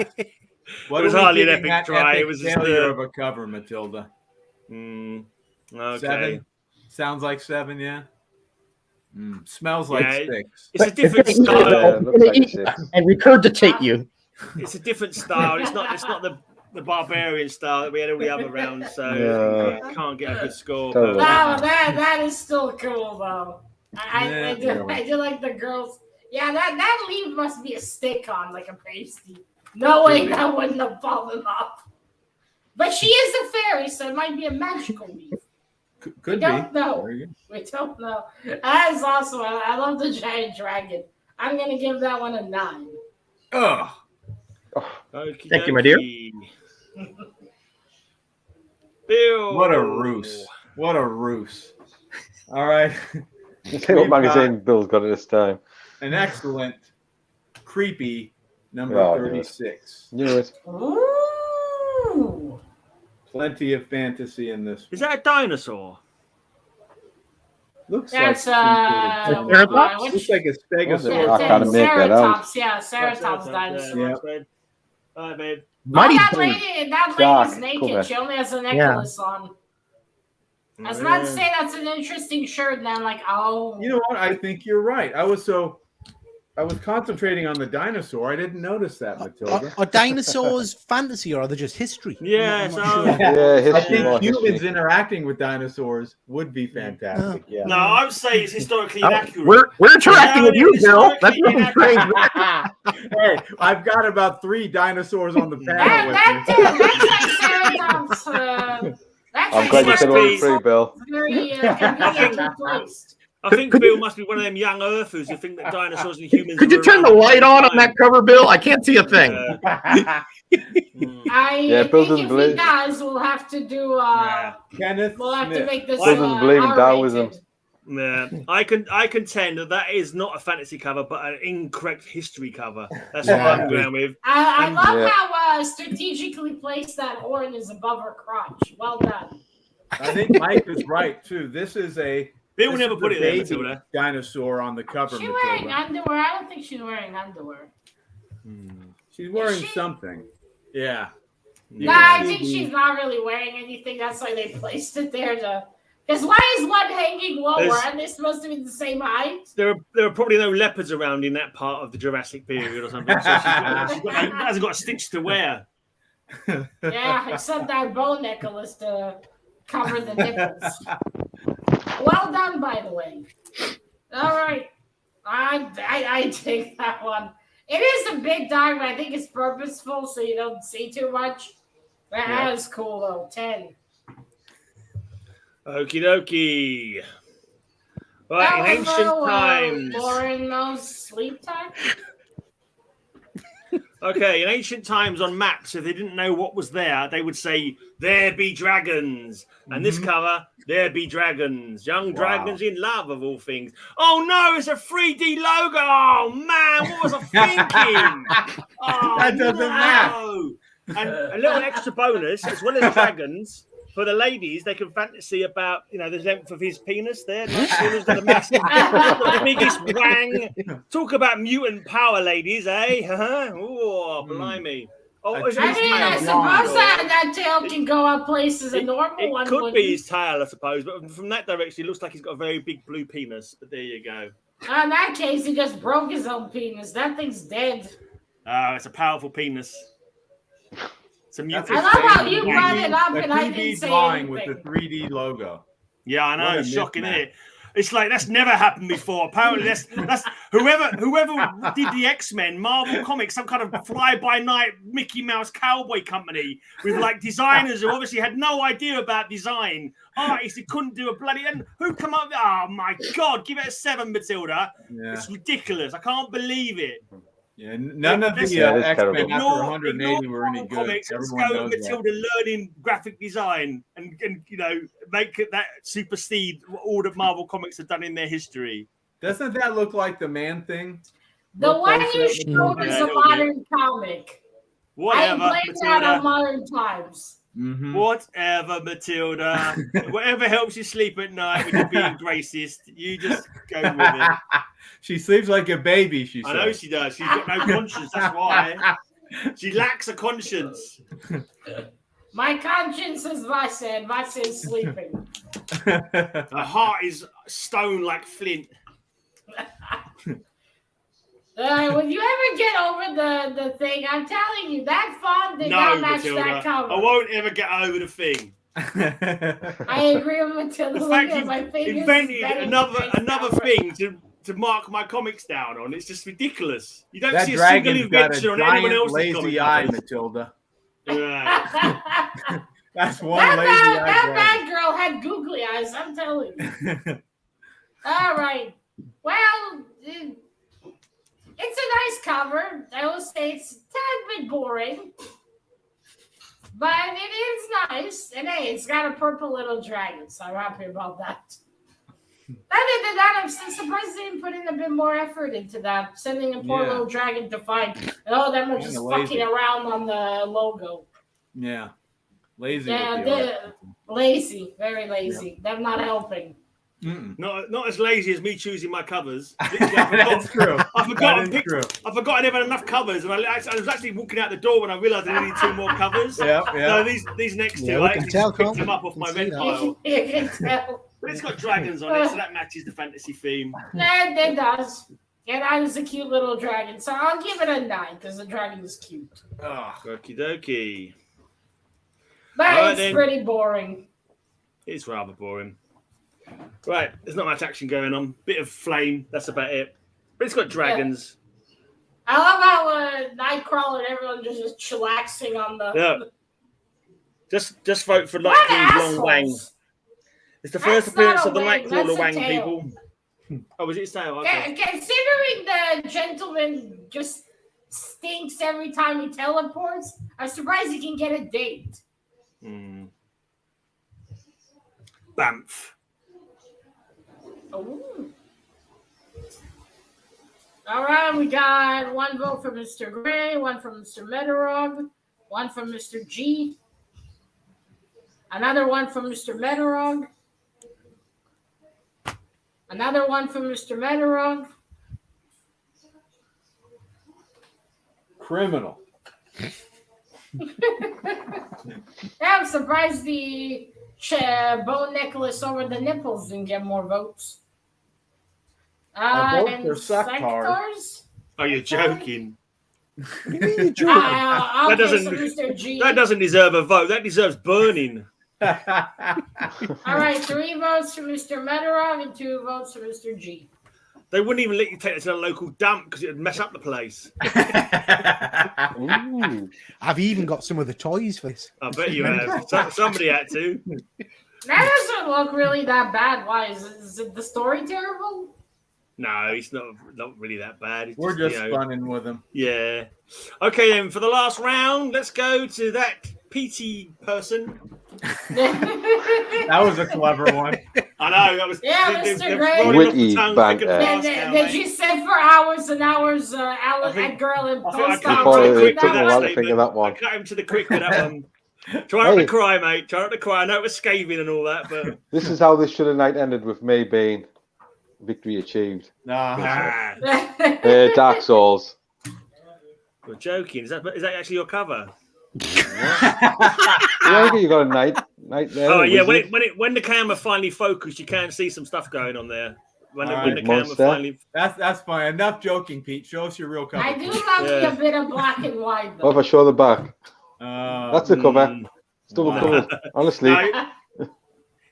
What was are we hardly an giving epic that try. epic It was just failure of a cover, Matilda. Okay. 7? Sounds like 7, yeah. Smells like 6. It's a different It's gonna eat style. Yeah, it looks like a 6. and regurgitate you. It's a different style. It's not the barbarian style that we had all the other rounds. So Yeah. can't get a good score. Totally. Wow, that is still cool though. I do like the girls. Yeah, that leaf must be a stick on like a pasty. No way that wouldn't have fallen off. But she is a fairy, so it might be a magical leaf. Could we be. don't know. We don't know. That is awesome. I love the giant dragon. I'm gonna give that one a 9. Ugh. Thank you, my dear. Bill. What a ruse. What a ruse. All right. Let's see what magazine Bill's got at this time. An excellent, creepy number Oh, 36. Knew it. Ooh. Plenty of fantasy in this. Is that a dinosaur? Looks That's like looks like a Was it? stegosaurus. I can't make that out. Ceratops, yeah, Ceratops dinosaur. Yeah. All right, babe. Mighty that Boo. lady's Dark, naked. cool, She only has a necklace on. I was about to say that's an interesting shirt, and I'm like, oh. You know what? I think you're right. I was concentrating on the dinosaur. I didn't notice that, Matilda. Are dinosaurs fantasy or are they just history? Yeah, I'm not sure. Yeah, I history. think more humans history. interacting with dinosaurs would be fantastic. Yeah. No, I would say it's historically inaccurate. We're interacting with you, Bill. That's Historically nothing strange. Hey, I've got about 3 dinosaurs on the panel with That's like Ceratops. I'm glad you said all 3, Bill. Very conveniently placed. I think Bill must be one of them young earthers who think that dinosaurs and humans. Could you turn the light on that cover, Bill? I can't see a thing. Bill doesn't If believe. he does, we'll have to do. Kenneth We'll have to Smith. make this. Bill doesn't believe in Darwinism. Yeah, I contend that is not a fantasy cover, but an incorrect history cover. That's what I'm going with. I love how strategically placed that horn is above her crotch. Well done. I think Mike is right too. This is a Bill this never is put a it there, baby Matilda. dinosaur on the cover. She's wearing Matilda. underwear. I don't think she's wearing underwear. She's wearing she? something. Yeah. No, I think she's not really wearing anything. That's why they placed it there to. Because why is one hanging lower? Aren't they supposed to be the same height? There are probably no leopards around in that part of the Jurassic period or something. So hasn't got a stitch to wear. Yeah, except that bow necklace to cover the nipples. Well done, by the way. All right. I take that one. It is a big dog, but I think it's purposeful so you don't see too much. That is cool, though. 10. Okie dokie. Right, in ancient times. Lauren knows sleep time. Okay, in ancient times on maps, if they didn't know what was there, they would say, "There be dragons." And this cover, "There be dragons. Young dragons in love," of all things. Oh no, it's a 3D logo. Oh man, what was I thinking? Oh, That doesn't matter. And a little extra bonus, as well as dragons, for the ladies, they can fantasy about, the length of his penis there. He's got the biggest wang. Talk about mutant power, ladies, eh? Oh, blimey. Oh, I suppose that tail can go up places a normal one It could wouldn't. be his tail, I suppose, but from that direction, it looks like he's got a very big blue penis. But there you go. In that case, he just broke his own penis. That thing's dead. It's a powerful penis. It's a mutant. I love how you brought it up and I didn't say drawing anything. with the 3D logo. Yeah, I know. What a It's shocking, mismatch. isn't it? It's like that's never happened before. Apparently, that's whoever did the X-Men, Marvel Comics, some kind of fly-by-night Mickey Mouse cowboy company with like designers who obviously had no idea about design. Artists who couldn't do a bloody. And who come up? Oh my God! Give it a 7, Matilda. Yeah. It's ridiculous. I can't believe it. Yeah, none of the it's X-Men terrible. after 180 were any Marvel good. Comics, let's Everyone go knows with that. Matilda learning graphic design and make that supersede what all the Marvel Comics have done in their history. Doesn't that look like the Man Thing? The Look one closer you at showed the- is Yeah, a a little bit. modern comic. Whatever, I played that on Matilda. modern times. Mhm. Whatever, Matilda. Whatever helps you sleep at night when you're being racist, you just go with it. She sleeps like a baby, she I know says. she does. She's got no conscience. That's why. She lacks a conscience. My conscience is Vice is sleeping. Her heart is stone like flint. Will you ever get over the thing? I'm telling you, that font did No, not match Matilda. that cover. I won't ever get over the thing. I agree with Matilda. The Look fact at you've my fingers. invented Betty another face thing to mark my comics down on. It's just ridiculous. You don't That see a single dragon's got a invention on anyone giant else's lazy comic eye, covers. Matilda. Yeah. That's one that lazy eye. that bad girl had googly eyes, I'm telling you. All right. Well, it's a nice cover. I will say it's a tad bit boring. But it is nice. And hey, it's got a purple little dragon, so I'm happy about that. Other than that, I'm still surprised they didn't put in a bit more effort into that. Sending a poor little dragon to fight. Oh, them are just fucking around on the logo. Yeah. Lazy. Yeah, they're lazy. Very lazy. Yep. They're not helping. Not as lazy as me choosing my covers. That's true. I forgot I never had enough covers, and I was actually walking out the door when I realised I needed 2 more covers. Yeah. So these next two, I actually picked them up off my vent pile. You can tell. But it's got dragons on it, so that matches the fantasy theme. Yeah, it does. And that is a cute little dragon, so I'll give it a 9 because the dragon is cute. Okie dokie. But it's pretty boring. It's rather boring. Right, there's not much action going on. Bit of flame, that's about it. But it's got dragons. I love how Nightcrawler and everyone just chillaxing on the. Yeah. Just vote for Lightning's Long Wang. It's the first appearance of the Nightcrawler Wang people. Oh, was it his tail? Okay. Considering the gentleman just stinks every time he teleports, I'm surprised he can get a date. Bamf. Ooh. All right, we got 1 vote for Mr. Gray, 1 for Mr. Metarog, 1 for Mr. G, another 1 for Mr. Metarog, another 1 for Mr. Metarog. Criminal. I'm surprised the bone necklace over the nipples didn't get more votes. And sectors? Oh, you're joking. What do you mean you're joking? That doesn't deserve a vote. That deserves burning. All right, 3 votes for Mr. Metarog and 2 votes for Mr. G. They wouldn't even let you take it to a local dump because it would mess up the place. I've even got some of the toys for this. I bet you have. Somebody had to. That doesn't look really that bad. Why? Is it the story terrible? No, it's not really that bad. It's We're just funning with him. Yeah. Okay, then for the last round, let's go to that PT person. That was a clever one. I know that was. Yeah, Mr. Gray. Witty banter. Did you sit for hours and hours, that girl in post I cut him to the quick with that one. Try not to cry, mate. Try not to cry. I know it was scathing and all that, but this is how this should have night ended with me being victory achieved. Dark Souls. You're joking. Is that actually your cover? Yeah, you got a night there. Oh yeah, when the camera finally focused, you can see some stuff going on there. When the camera finally. That's fine. Enough joking, Pete. Show us your real cover. I do love me a bit of black and white though. What if I show the back? That's a cover. It's double covered. Honestly. No,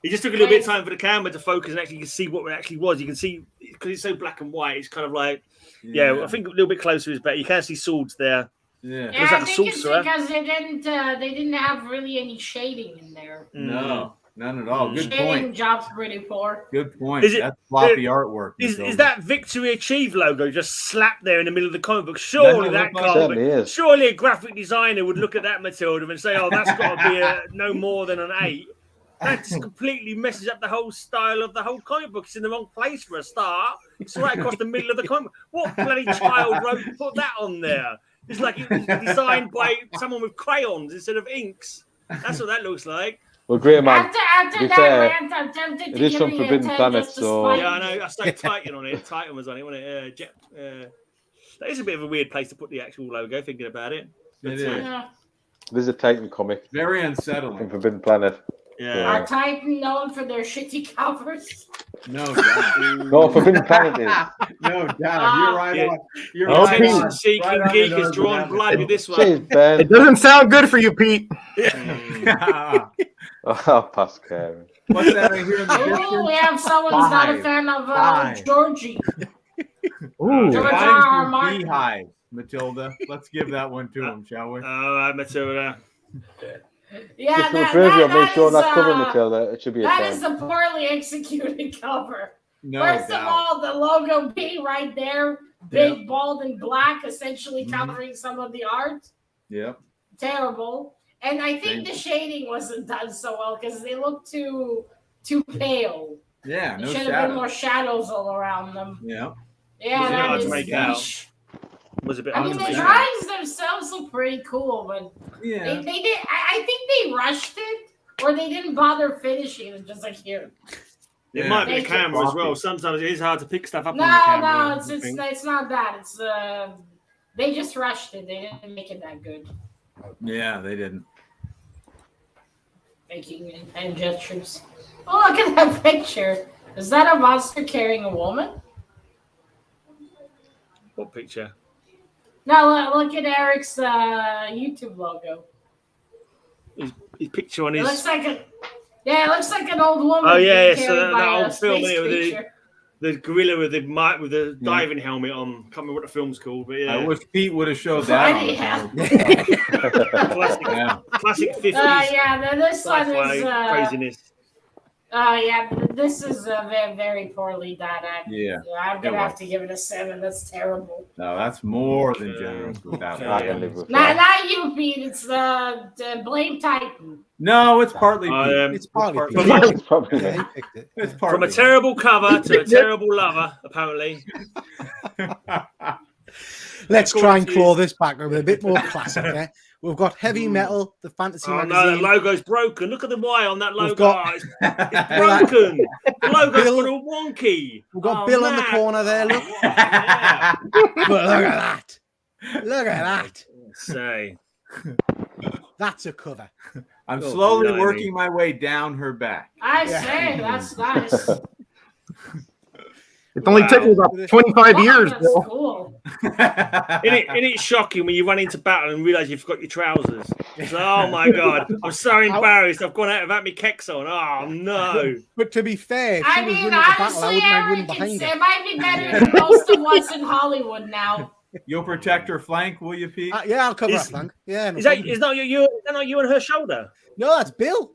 it just took a little bit of time for the camera to focus and actually you can see what it actually was. You can see because it's so black and white. It's kind of like I think a little bit closer is better. You can see swords there. Yeah, I think it's because they didn't have really any shading in there. No, none at all. Good shading point. Job's pretty poor. Good point. That's floppy artwork. Is that Victory Achieved logo just slapped there in the middle of the comic book? Surely surely a graphic designer would look at that, Matilda, and say, "Oh, that's got to be no more than an 8." That just completely messes up the whole style of the whole comic book. It's in the wrong place for a start. It's right across the middle of the comic book. What bloody child put that on there? It's like it was designed by someone with crayons instead of inks. That's what that looks like. Well, great man. After that rant, I'm tempted to it is from Forbidden Planet, so yeah, I know. I said Titan on it. Titan was on it, wasn't it? That is a bit of a weird place to put the actual logo. Thinking about it. It is. Yeah. There's a Titan comic Very from unsettling. Forbidden Planet. Yeah. Are Titan known for their shitty covers? No doubt. No, Forbidden Planet is. No doubt. You're right Yeah. on. You're Oh, right on. Attention-seeking Right on geek the is nose drawn with that blood with this one. Cheers, Ben. It doesn't sound good for you, Pete. I'll pass, Karen. What's that right here in the Ooh, distance? we have someone who's not a Five. fan of Five. Georgie. Ooh. George Dividing R. R. through Martin. beehives, Matilda. Let's give that one to him, shall we? All right, Matilda. Yeah, Just for the that, preview, that, make sure that, that cover, is, Matilda. It should be a that 10. is a poorly executed cover. No First doubt. of all, the logo B right there, big, bald, and black, essentially covering some of the art. Yep. Terrible. And I think the shading wasn't done so well because they look too pale. Yeah, There no should have been shadow. more shadows all around them. Yeah. Yeah, Was it that hard to is make out? niche. Was a bit I hard mean, to the make out. drawings themselves look pretty cool, but Yeah. they did. I think they rushed it, or they didn't bother finishing it. Just like here. It Yeah. might be the Thank you. camera as well. Sometimes it is hard to pick stuff up No, on the camera. no, I it's think. not that. It's they just rushed it. They didn't make it that good. Yeah, they didn't. Making and gestures. Oh, look at that picture. Is that a monster carrying a woman? What picture? No, look at Eric's YouTube logo. His picture on It his. looks like a it looks like an old woman. Oh yeah, being so carried that by a old film space with creature. the gorilla with the diving helmet on. Can't remember what the film's called, but yeah, I wish Pete would have showed that on the Yeah. phone. Yeah. classic 50s Yeah, this one sci-fi is craziness. yeah, this is very, very poorly done. Yeah. I'm gonna It have was. to give it a 7. That's terrible. No, that's more than generous with that I one. can live with Not, that. not you, Pete. It's the Blame Titan. No, it's partly Pete. It's partly It's Pete. It's probably Yeah, me. he picked it. It's From partly a terrible cover to a terrible lover, apparently. Let's Of try and course, claw this back with a bit more classic. Eh? We've got Heavy Metal, the fantasy Oh no, that magazine. logo's broken. Look at the Y on that logo. We've got- Oh, it's broken. The logo's Bill- gone all wonky. We've got Oh, Bill on the man. corner there. Look, Yeah. but look at that. Look at that. Say. That's a cover. I'm Oh, slowly blimey. working my way down her back. I Yeah. say that's nice. It's only Wow. taken about 25 years, That's Bill. cool. Isn't it shocking when you run into battle and realise you've got your trousers? It's like, oh my god, I'm so embarrassed. I've gone out without my kecks on. Oh no. But to be fair, if she I was mean, running to battle, I honestly, wouldn't mind running Eric, behind it her. might be better than most of what's in Hollywood now. You'll protect her flank, will you, Pete? Yeah, I'll cover Is- that flank. Yeah, no Is that problem. is not you? Is that not you and her shoulder? No, that's Bill.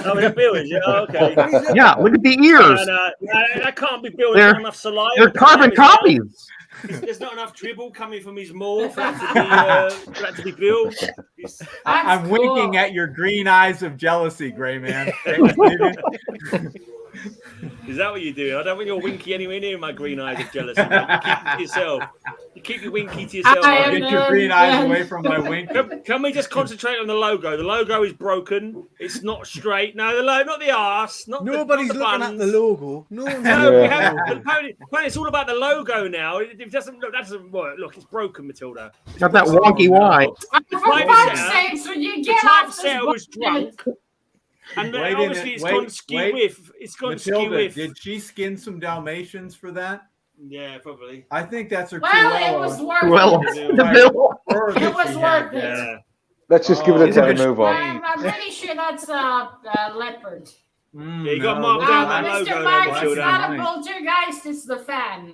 Oh, is that Bill? Is it? Oh, okay. Yeah, look at the No, ears. that can't be Bill. They're- There's not enough saliva. They're carbon copies. There's not enough dribble coming from his maw for that to be Bill. It's- I'm That's winking cool. at your green eyes of jealousy, Gray Man. Is that what you do? I don't want your winky anywhere near my green eyes of jealousy. Man. You keep it to yourself. You keep your winky to yourself. I I'll man. get your green eyes away from my wink. Can we just concentrate on the logo? The logo is broken. It's not straight. No, not the arse. Nobody's not the looking buns. at the logo. No one's No, Yeah. we haven't. Apparently, it's all about the logo now. It doesn't look. That doesn't work. Look, it's broken, Matilda. Got that wonky Y. For Right fuck's now, sakes, when you The get off this typesetter was bullshit- drunk, and Wait a obviously minute, it's wait, gone skew wait. with. It's gone skew Matilda, with. did she skin some Dalmatians for that? Yeah, probably. I think that's her Well, it was Cruella. worth Well, it. the Bill. fur that It was she worth had. it. Yeah. Let's just give it a Oh, 10 and it's a move on. I'm pretty sure that's leopard. Mm, Yeah, you got no, marked look down at that that. logo Mr. there, Mark, it's Matilda. not a Nice. poltergeist, it's the fan.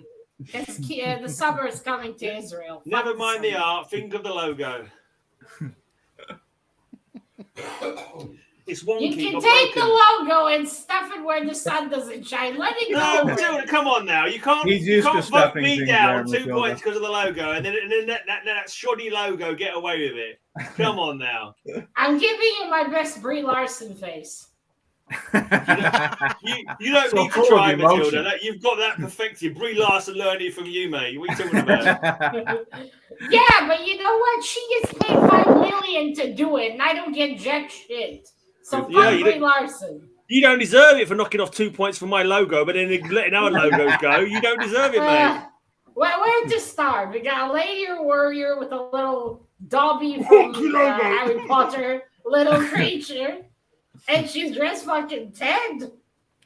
It's the summer is coming to Israel. Never Fuck mind the summer. art. Think of the logo. It's wonky. You can not take the broken. logo and stuff it where the sun doesn't shine. Let it No, go. Matilda, come on now. You can't. He's You used to can't vote stuffing me things down there, 2 Matilda. points because of the logo, and then that shoddy logo get away with it. Come on now. I'm giving you my best Brie Larson face. You don't So need to full of try, emotion. Matilda. You've got that perfected. Brie Larson learned it from you, mate. What are you talking about? Yeah, but you know what? She gets paid $5 million to do it, and I don't get jack shit. So Yeah, fuck you Brie don't- Larson. You don't deserve it for knocking off 2 points from my logo, but then letting our logos go. You don't deserve it, mate. Where to start? We got a lady warrior with a little Dobby from Harry Potter, little creature, and she's dressed fucking Ted.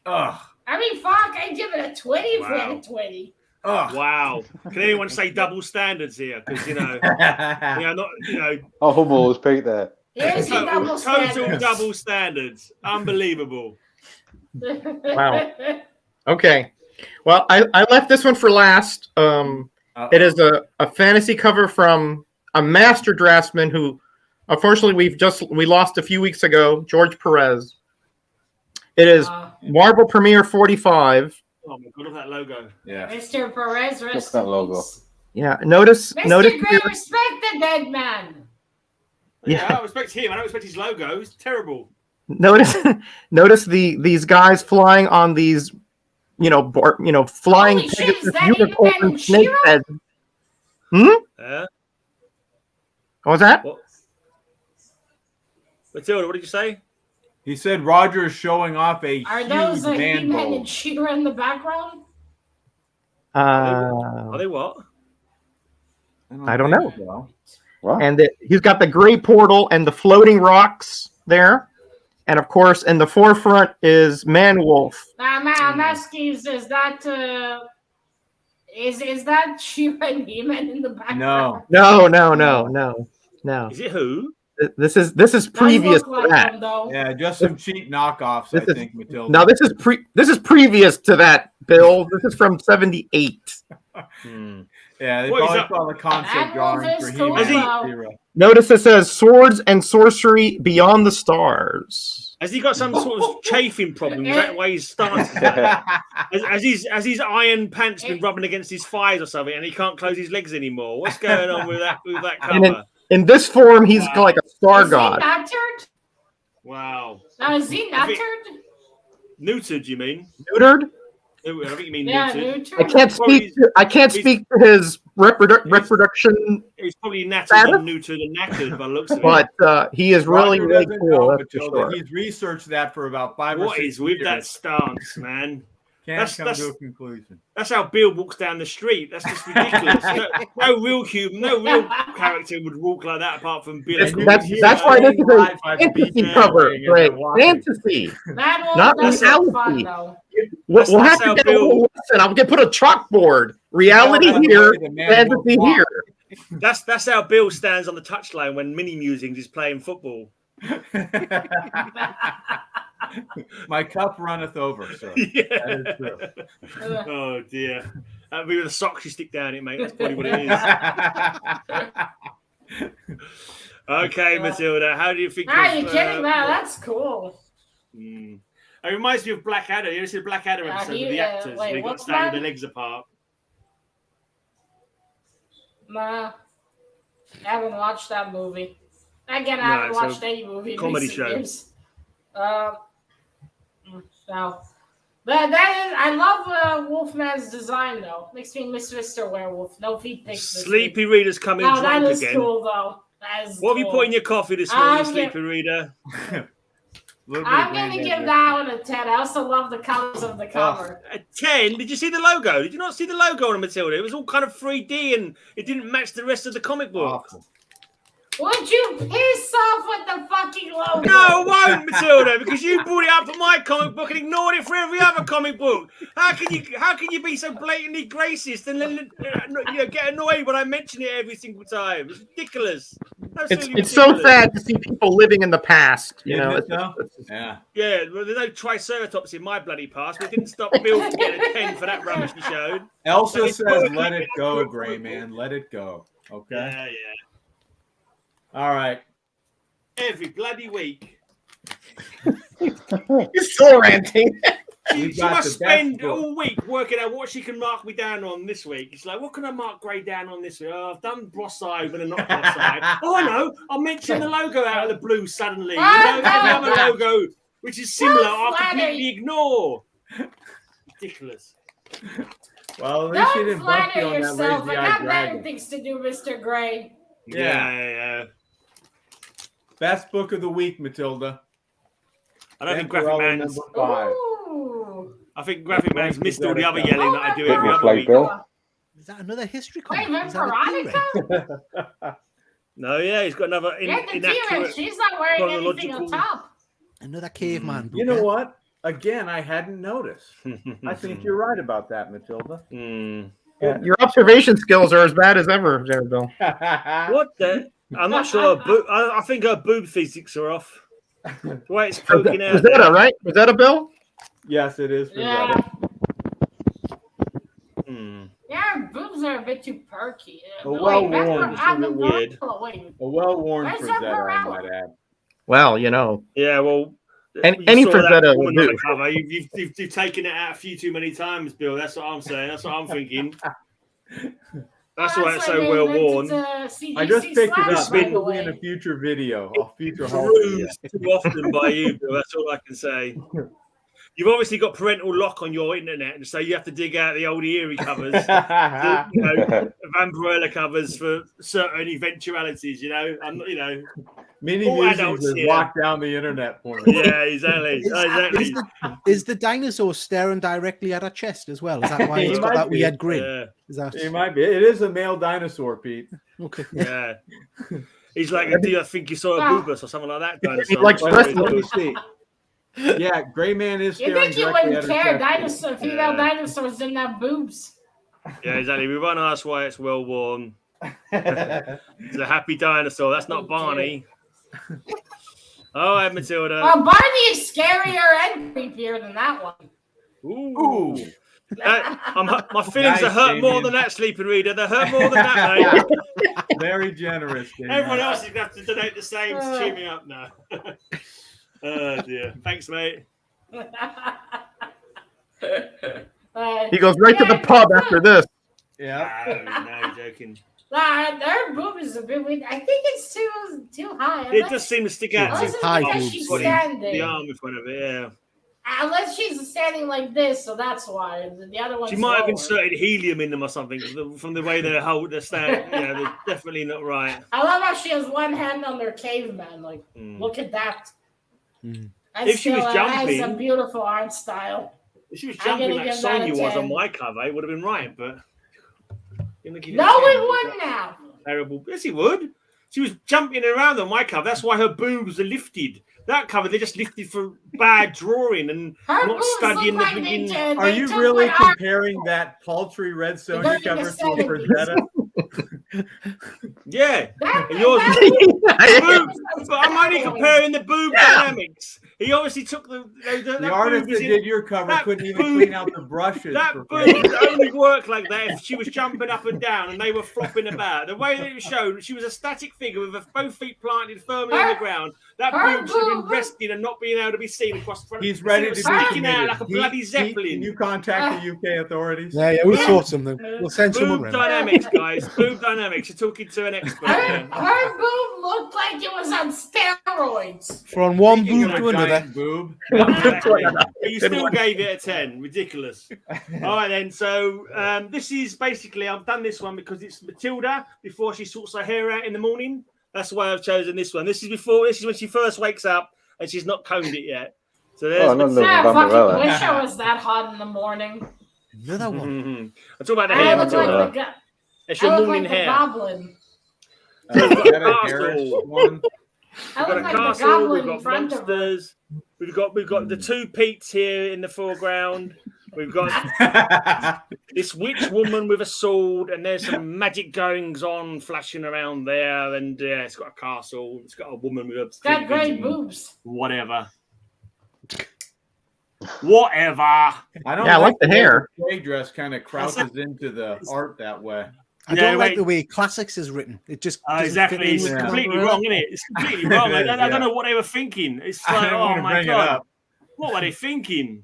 Ugh. I mean, fuck, I'd give it a 20 if we had a 20. Ugh. Wow. Can anyone say double standards here? Because, not, Oh, Hummel was Pete there. Here's your double total standards. double standards. Unbelievable. Wow. Okay. Well, I left this one for last. It is a fantasy cover from a master draftsman who, unfortunately, we lost a few weeks ago, George Perez. It is Marvel Premiere 45. Oh my god, look at that logo. Yeah. Mr. Perez, Look at that logo. Yeah, notice. Mr. Gray, respect the dead man. Yeah, I respect him. I don't respect his logo. It's terrible. Notice these guys flying on these, flying Holy shit, is that unicorn Independent snake Shiro? heads. What was that? What? Matilda, what did you say? He said Roger is showing off a Are huge those the man He-Man bowl. and She-Ra in the background? Are they what? I don't know. So. What? And he's got the gray portal and the floating rocks there. And of course, in the forefront is Man-Wolf. I'm asking, is that is that She-Ra and He-Man in the background? No. Is it who? This is previous Does look to like that. them, though. Yeah, just some cheap knockoffs, I think, Matilda. Now this is previous to that, Bill. This is from 78. Yeah, they What is probably that? saw the concept That drawing wolf for is He-Man. cool, She-Ra. Notice it says Swords and Sorcery Beyond the Stars. Has he got some sort of chafing problem? Is that the way he's started? Has his iron pants been rubbing against his thighs or something, and he can't close his legs anymore? What's going on with that cover? In this form, he's like a star Is god. he nuttered? Wow. Now, is he nuttered? Neutered, you mean? Neutered? I think you mean Yeah, neutered. neutered. I can't speak to his reproduction, He's probably nattered Status? and neutered and knackered by the looks of it. but he is really, Roger really doesn't cool. know, That's for Matilda. sure. He's researched that for about 5 or What 6 is with that years. stance, man? Can't come to a conclusion. That's how Bill walks down the street. That's just ridiculous. no real character would walk like that apart from Bill. That's why this is a fantasy cover. Great. Fantasy. That one Not does look fun, reality. though. We'll have that's to how get Bill- a whole lesson. I'll put a chalkboard. Reality That's here, the way the man fantasy will here. That's how Bill stands on the touchline when Mini Musings is playing football. My cup runneth over, sir. Yeah. That is true. Oh dear. That'd be with the socks you stick down it, mate. That's probably what it is. Okay, Matilda, how do you think? Are you kidding? Man, that's cool. It reminds me of Blackadder. You ever see the Blackadder episode with the actors? wait, They got what's standing that? their legs apart. Nah, I haven't watched that movie. Again, I No, haven't it's a watched any movie in comedy recent show. years. So, but that is, I love Wolfman's design though. Makes me miss Mr. Werewolf. No feet pics. this Sleepy week. Reader's coming No, that drunk is again. cool though. That is What have you cool. put in your coffee this morning, I'm Sleepy Reader? I'm gonna give that one a 10. I also love the colors of the cover. A 10? Did you see the logo? Did you not see the logo on Matilda? It was all kind of 3D and it didn't match the rest of the comic book. Awful. Would you piss off with the fucking logo? No, I won't, Matilda, because you brought it up for my comic book and ignored it for every other comic book. How can you be so blatantly racist and then get annoyed when I mention it every single time? It's ridiculous. It's so sad to see people living in the past. You know, Isn't it, though? Yeah. Yeah, well, there's no Triceratops in my bloody past. We didn't stop Bill from getting a 10 for that rubbish he showed. Elsa It's says, perfect. "Let it go, Gray Man. Let it go." Okay. Yeah. All right. Every bloody week. You're still ranting. She We've got must the best spend book. all week working out what she can mark me down on this week. It's like, what can I mark Gray down on this week? Oh, I've done Brosside, but not Brosside. Oh, I know. I'll mention the logo out of the blue suddenly. You know, every other logo, which is similar, I'll completely ignore. Ridiculous. Well, at least you Don't didn't bump flatter you on that yourself. I lazy-eyed got better dragon. things to do, Mr. Gray. Yeah. Best book of the week, Matilda. I don't think Graphic Man's. Number 5. Ooh. I think Graphic Man's missed all the other yelling that I do every Looks other like week. Bill. Is that another history Wait, comic? Is that a Blu-ray? Veronica? No, yeah, he's got another Yeah, the inaccurate. T-Rex, she's not wearing anything on chronological- top. Another caveman. You know what? Again, I hadn't noticed. I think you're right about that, Matilda. Yeah, your observation skills are as bad as ever, there, Bill. What the? I'm not sure. I think her boob physics are off. The way it's poking out. Rosetta, right? Rosetta, Bill? Yes, it is. Yeah. Hmm. Yeah, her boobs are a bit too perky. A well-worn, it's a bit weird. Wait, A well-worn Where's Frazetta, that I Morella? might add. Well, you know. Yeah, well. Any you saw that Frazetta woman will on do. the cover. You've taken it out a few too many times, Bill. That's what I'm saying. That's what I'm thinking. That's why it's so well worn. I just picked it up. It will be in a future video. A future haul video. Bruised too often by you, Bill. That's all I can say. You've obviously got parental lock on your internet, and so you have to dig out the old Eerie covers, Vampirella covers for certain eventualities. Mini all Musings adults has here. locked down the internet for me. Yeah, exactly. Is the dinosaur staring directly at her chest as well? Is that why He it's got might that be. weird grin? Yeah. Is that It might be. It is a male dinosaur, Pete. okay? Yeah. He's like, do you think you saw a boobus or something like that? Dinosaur? Like Let me see. Yeah, Gray Man is You staring think you directly wouldn't at her care? chest. Female dinosaurs didn't have boobs. Yeah, exactly. We won't ask why it's well worn. It's a happy dinosaur. That's not Barney. All right, Matilda. Well, Barney is scarier and creepier than that one. Ooh. My feelings Nice, are hurt more Damien. than that, Sleeping Reader. They're hurt more than that, mate. Very generous. Damien. Everyone else is going to have to donate the same to cheer me up now. Oh, dear. Thanks, mate. He goes right to the pub after this. Yeah. No, joking. Her boob is a bit weird. I think it's too high. It does seem to stick out. Unless it's high because boobs. she's Putting standing. the arm in front of it, yeah. Unless she's standing like this, so that's why. The other one's She might have lower. inserted helium in them or something from the way they hold their stand. Yeah, they're definitely not right. I love how she has one hand on their caveman. Like, look at that. Mm. And If she was still, has jumping- a beautiful art style. If she was I'm jumping gonna like give that a Sonya was 10. on my cover, it would have been right, but... No, it wouldn't have. Terrible. Yes, he would. She was jumping around on my cover. That's why her boobs are lifted. That cover, they just lifted for bad drawing and Her not boobs studying look the like beginning. they Are you took really my art- comparing that paltry red Sonya They're cover gonna to a say- Frazetta? Yeah. That- And yours that- boobs. But I'm only comparing the boob dynamics. He obviously took the artist boob is that in- did your cover that couldn't even boob- clean out the brushes. That for boob would Frazetta. only work like that if she was jumping up and down and they were flopping about. The way that it showed, she was a static figure with both feet planted firmly on the ground. That her boob should have been boob- resting and not being able to be seen across the front. He's ready to be sticking out committed. like a bloody Can Zeppelin. you contact the UK authorities? Yeah, we'll sort something. We'll send someone Boob around. dynamics, guys. Boob dynamics. You're talking to an expert. here. Her boob looked like it was on steroids. From one Speaking boob of to a another. giant boob. Exactly. But you still gave it a 10. Ridiculous. All right, then. So this is basically, I've done this one because it's Matilda before she sorts her hair out in the morning. That's why I've chosen this one. This is when she first wakes up and she's not combed it yet. So there's Oh, no, no. I Vampirella. fucking wish I was that hot in the morning. Another one. I'm talking about the I hair, look like Matilda. the, It's I your look morning like the hair. goblin. Is that a Castle. Harris one? We've I got look a like the castle. goblin We've in got front of her. monsters. We've got the two Petes here in the foreground. We've got this witch woman with a sword, and there's some magic goings on flashing around there. And it's got a castle. It's got a woman with a It's got great and boobs. whatever. I don't Yeah, I like the hair. The gray dress kind of crouches into the art that way. I Yeah, don't like wait. the way classics is written. It just doesn't Exactly. fit in It's with the completely Vampirella. wrong, isn't it? It's completely wrong. I Yeah. don't know what they were thinking. It's I like, don't oh want to my bring it god, up. what were they thinking?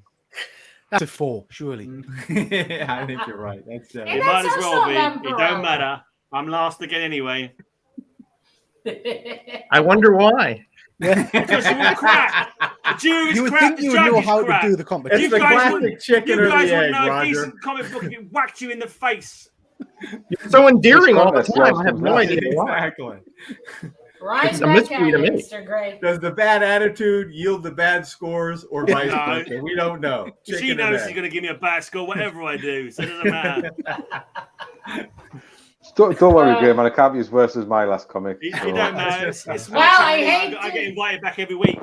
That's a 4, surely. I think you're right. That's And It that's might as well also be. It Vampirella. don't matter. I'm last again anyway. I wonder why. Because you're all crap. The jury's You would crap. think The you would judge know is how crap. to do the It's competition. the guys classic wouldn't- chicken You or guys the wouldn't egg, know a Roger. decent comic book if it whacked you in the face. You're so endearing all the It's time. I have no idea why. Exactly. Right It's a back mystery at to you, me. Mr. Gray. Does the bad attitude yield the bad scores or vice No. versa? We don't know. She Chicken and knows egg. she's going to give me a bad score, whatever I do. So it doesn't matter. Don't worry, Graham, man. I can't be as worse as my last comic. You so- don't know. It's my Well, I channel. hate I to- get invited back every week.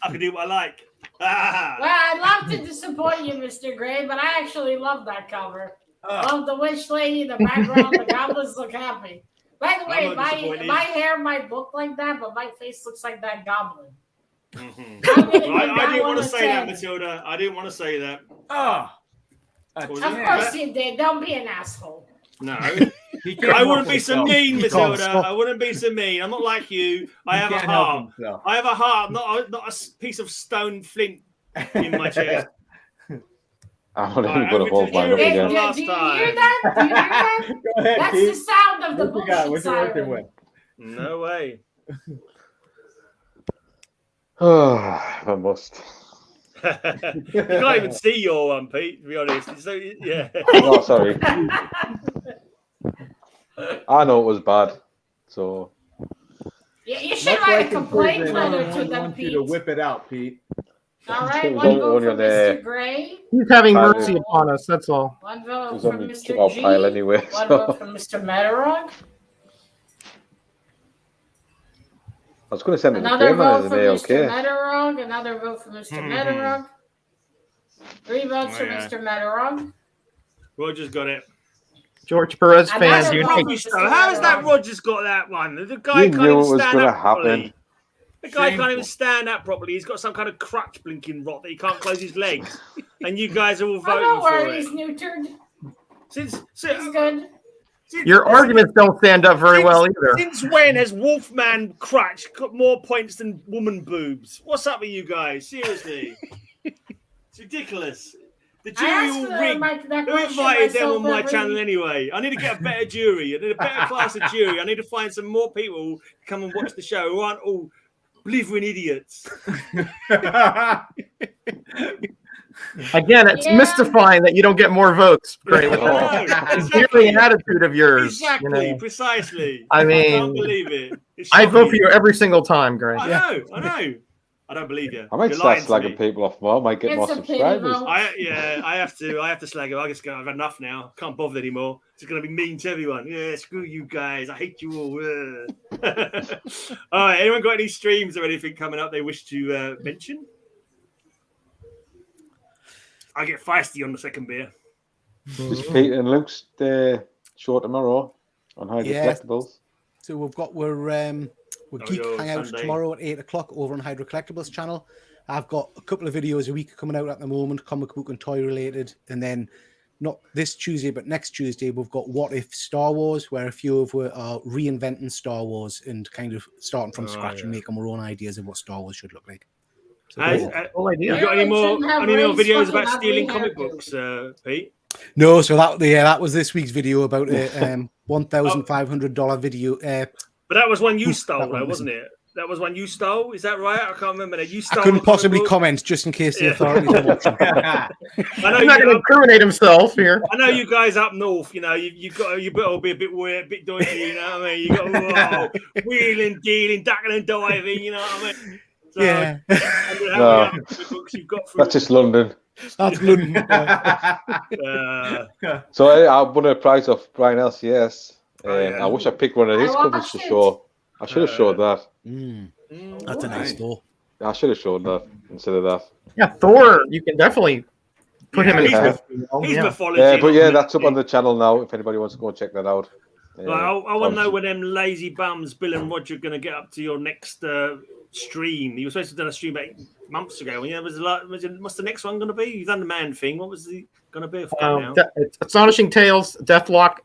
I can do what I like. Well, I'd love to disappoint you, Mr. Gray, but I actually love that cover. Love the witch lady, the background, the goblins look happy. By the way, I'm not disappointed. my hair might look like that, but my face looks like that goblin. Mhm. I'm gonna give I that didn't one want to a say that, 10. Matilda. I didn't want to say that. Oh, Of course you did. Don't be an asshole. No. He can't I help wouldn't be so himself. mean, Matilda. stop. I wouldn't be so mean. I'm not like you. I He have a can't help heart. himself. I have a heart, not a piece of stone flint in my chest. I'm not even Right, going to hold mine up Hey, again. Do last you hear time. that? Do you hear that? Go ahead, That's the Pete. sound of the What you got? bullshit What you working siren. with? No way. Oh, I must. You can't even see your one, Pete, to be honest. So, yeah. Oh, sorry. I know it was bad. So, Yeah, you should Much write like a in complaint prison, letter I to them, want you Pete. to whip it out, Pete. All right, It was one vote on for your there. Mr. Gray, He's having Fine. mercy upon us. That's all. one it vote was for on the Mr. took-out G, pile anyway. one So. vote for Mr. Metarog, I was going to send it to another Graham vote as an for Mr. ALK. Metarog, another vote for Mr. Metarog, 3 votes for Yeah. Mr. Metarog. Roger's got it. George Perez And fans that's unite. wrong. Rubbish, though. How has that Roger's got that one? The guy You can't knew even it was stand gonna up properly. happen. The guy can't even Shameful. stand up properly. He's got some kind of crutch blinking rot that he can't close his legs. And you guys are all Oh, voting don't for worry, it. he's neutered. Since He's good. Your arguments don't stand up very well either. Since when has Wolfman Crutch got more points than Woman Boobs? What's up with you guys? Seriously. It's ridiculous. The I jury asked all that rigged. that Who question invited them on myself my every- channel anyway? I need to get a better jury. I need a better class of jury. I need to find some more people to come and watch the show who aren't all blithering idiots. Again, it's Yeah. mystifying that you don't get more votes, Gray. With I all know, this exactly. daring attitude of yours. Exactly, You know. precisely. I I can't mean, believe it. It's I vote for shocking. you every single time, Gray. I know. I don't believe you. I might You're start lying to me. slagging people off more. I might get It's more a pity subscribers. vote. I have to slag him. I just go, I've had enough now. Can't bother anymore. It's gonna be mean to everyone. Yeah, screw you guys. I hate you all. All right. Anyone got any streams or anything coming up they wish to mention? I get feisty on the second beer. Just Pete and Luke's show tomorrow on Hydra Yeah. Collectables. So we're Geek your Hangouts Sunday. tomorrow at 8 o'clock over on Hydra Collectables channel. I've got a couple of videos a week coming out at the moment, comic book and toy related. And then not this Tuesday, but next Tuesday, we've got What If Star Wars, where a few of us are reinventing Star Wars and kind of starting from scratch and making our own ideas of what Star Wars should look like. So Whole idea. You got any more Shouldn't have videos raised about fucking stealing ugly comic hair. books, Pete? no, so that was this week's video about a $1,500 video. But that was one you That stole, one though, wasn't it? That was one you stole. Is that right? I can't remember that. You stole. I couldn't the comic possibly book? comment just in case the Yeah. authorities are watching. I know He's not going to you. incriminate himself here. I know you guys up north. You know you better be a bit weird, a bit dodgy. You know what I mean? You got wheeling, dealing, ducking and diving. You know what I mean? So, Yeah, I wonder how No. many comic books you've got through. That's just London. that's London. So I won a prize off Brian LCS. Oh, yeah. I wish I picked one of his I covers watched to it. show. I should have showed that. That's a nice store. I should have shown that instead of that. Yeah, Thor, you can definitely put him in he's, his he's yeah. mythology. Yeah, but not yeah, that's up on mythology. the channel now. If anybody wants to go and check that out. Like, I want to know when them lazy bums, Bill and Roger, are going to get up to your next stream. You were supposed to have done a stream 8 months ago. Yeah, what's the next one going to be? You've done the man thing. What was the going to be? I forgot now. Astonishing Tales, Deathlock,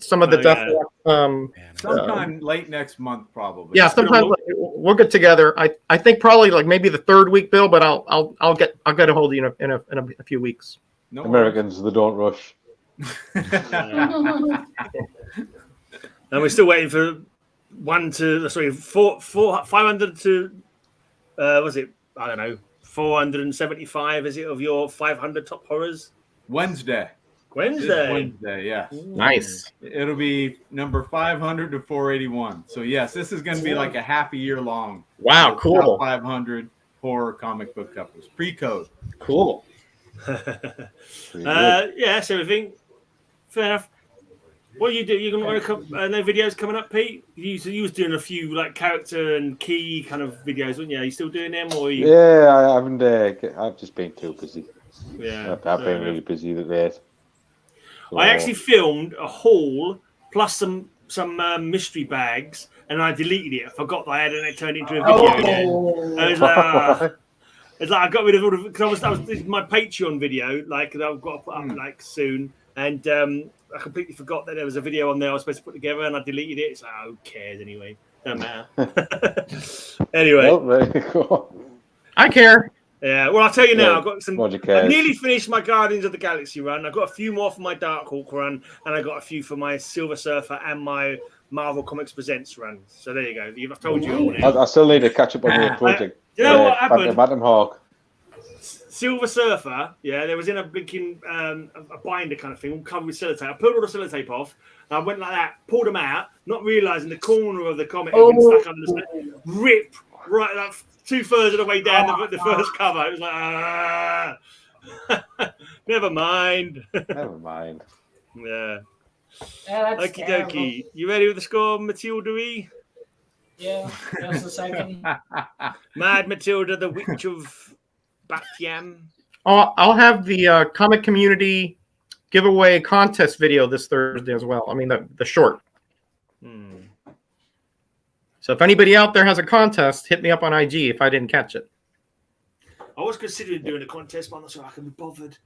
some of the Oh, yeah. Deathlock. Sometime late next month, probably. Yeah, sometimes we'll get together. I think probably like maybe the third week, Bill, but I'll get a hold of you in a few weeks. No Americans, they don't rush. And we're still waiting for 500 to was it? I don't know, 475. Is it of your 500 top horrors? Wednesday. This Wednesday. Wednesday, yeah. Nice. It'll be number 500 to 481. So yes, this is going to be like a half a year long. Wow, Top cool. 500 horror comic book covers. Pre-code. Cool. Yeah, so everything fair enough. What you do? You gonna no videos coming up, Pete? You was doing a few like character and key kind of videos, weren't you? Are you still doing them, or you? Yeah, I haven't. I've just been too busy. Yeah, I've been really busy today. So, I actually filmed a haul plus some mystery bags, and I deleted it. I forgot that I had it, and it turned into a video again. I was like, it's like I got rid of all of it because I was my Patreon video, like that I've got to put up like soon, and I completely forgot that there was a video on there I was supposed to put together, and I deleted it. It's like, who cares anyway? Don't matter. Anyway, well, there you go. I care. yeah. Well, I'll tell you now. I've got some. Roger I've cares. nearly finished my Guardians of the Galaxy run. I've got a few more for my Darkhawk run, and I got a few for my Silver Surfer and my Marvel Comics Presents run. So there you go. I've told you all now. I still need to catch up on your project. You know what happened? Madam Hawk. Silver Surfer, yeah, there was in a blinking a binder kind of thing, all covered with sellotape. I pulled all the sellotape off, and I went like that, pulled them out, not realising the corner of the comic had been stuck under the rip right like 2/3 of the way down the first cover. It was like, never mind. Never mind. Yeah. Yeah, that's Okie terrible. dokie. You ready with the score, Matilda? Yeah, just a second. Mad Matilda, the Witch of Batiam. I'll have the comic community giveaway contest video this Thursday as well. I mean, the short. So if anybody out there has a contest, hit me up on IG if I didn't catch it. I was considering doing a contest, but I'm not sure I can be bothered.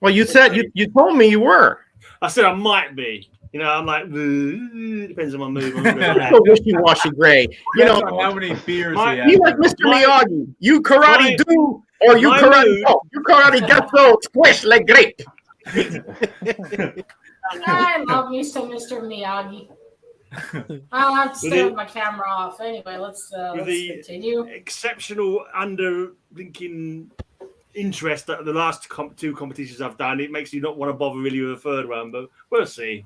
Well, you said you told me you were. I said I might be. You know, I'm like, depends on my mood. So wishy-washy, Gray. You know, how many beers My- he has. you like Mr. Miyagi. You karate do or you my karate mood- go. You karate get so squish like grape. I love me some Mr. Miyagi. I'll have to stay with my camera off. Anyway, let's the- continue. Exceptional under-blinking interest that the last two competitions I've done, it makes you not want to bother really with a third one, but we'll see.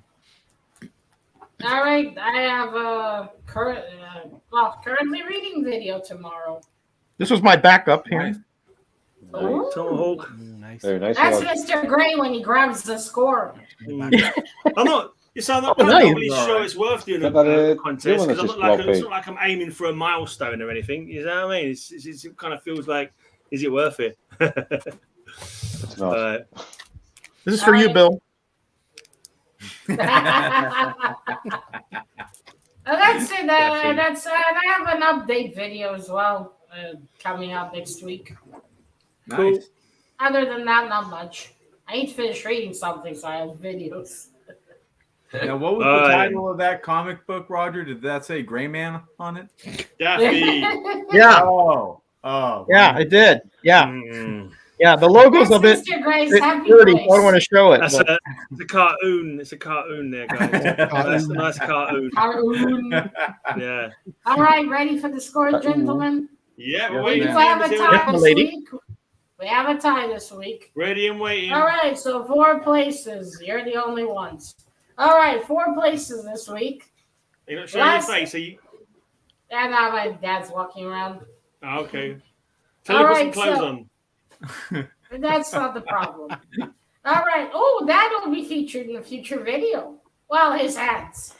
All right, I have a currently reading video tomorrow. This was my backup here. Ooh. Tomahawk. Nice. Very nice. That's one. Mr. Gray when he grabs the score. I'm not. I'm not nice. really sure it's worth doing a contest because it's not like I'm aiming for a milestone or anything. You know what I mean? It kind of feels like, is it worth it? It's not. This is for you, Bill. That's it. That's I have an update video as well coming out next week. Nice. Other than that, not much. I ain't finished reading something, so I have videos. Now, what was the title of that comic book, Roger? Did that say Gray Man on it? Daffy. Yeah. Oh. Yeah, it did. Yeah. Mm. Yeah, the logo's That's a bit Mr. Gray's happy dirty. place. I don't want to show it. It's but- a cartoon. It's a cartoon there, guys. That's a nice cartoon. Cartoon. Yeah. All right, ready for the score, gentlemen? Yeah, Yeah, we're We waiting. have a tie Yes, this lady. week. We have a tie this week. Ready and waiting. All right, so 4 places. You're the only ones. All right, 4 places this week. You're not showing your face, are you? And now my dad's walking around. Oh, okay. Tell him to put some clothes on. But that's not the problem. All right. Oh, that'll be featured in a future video. Well, his hats.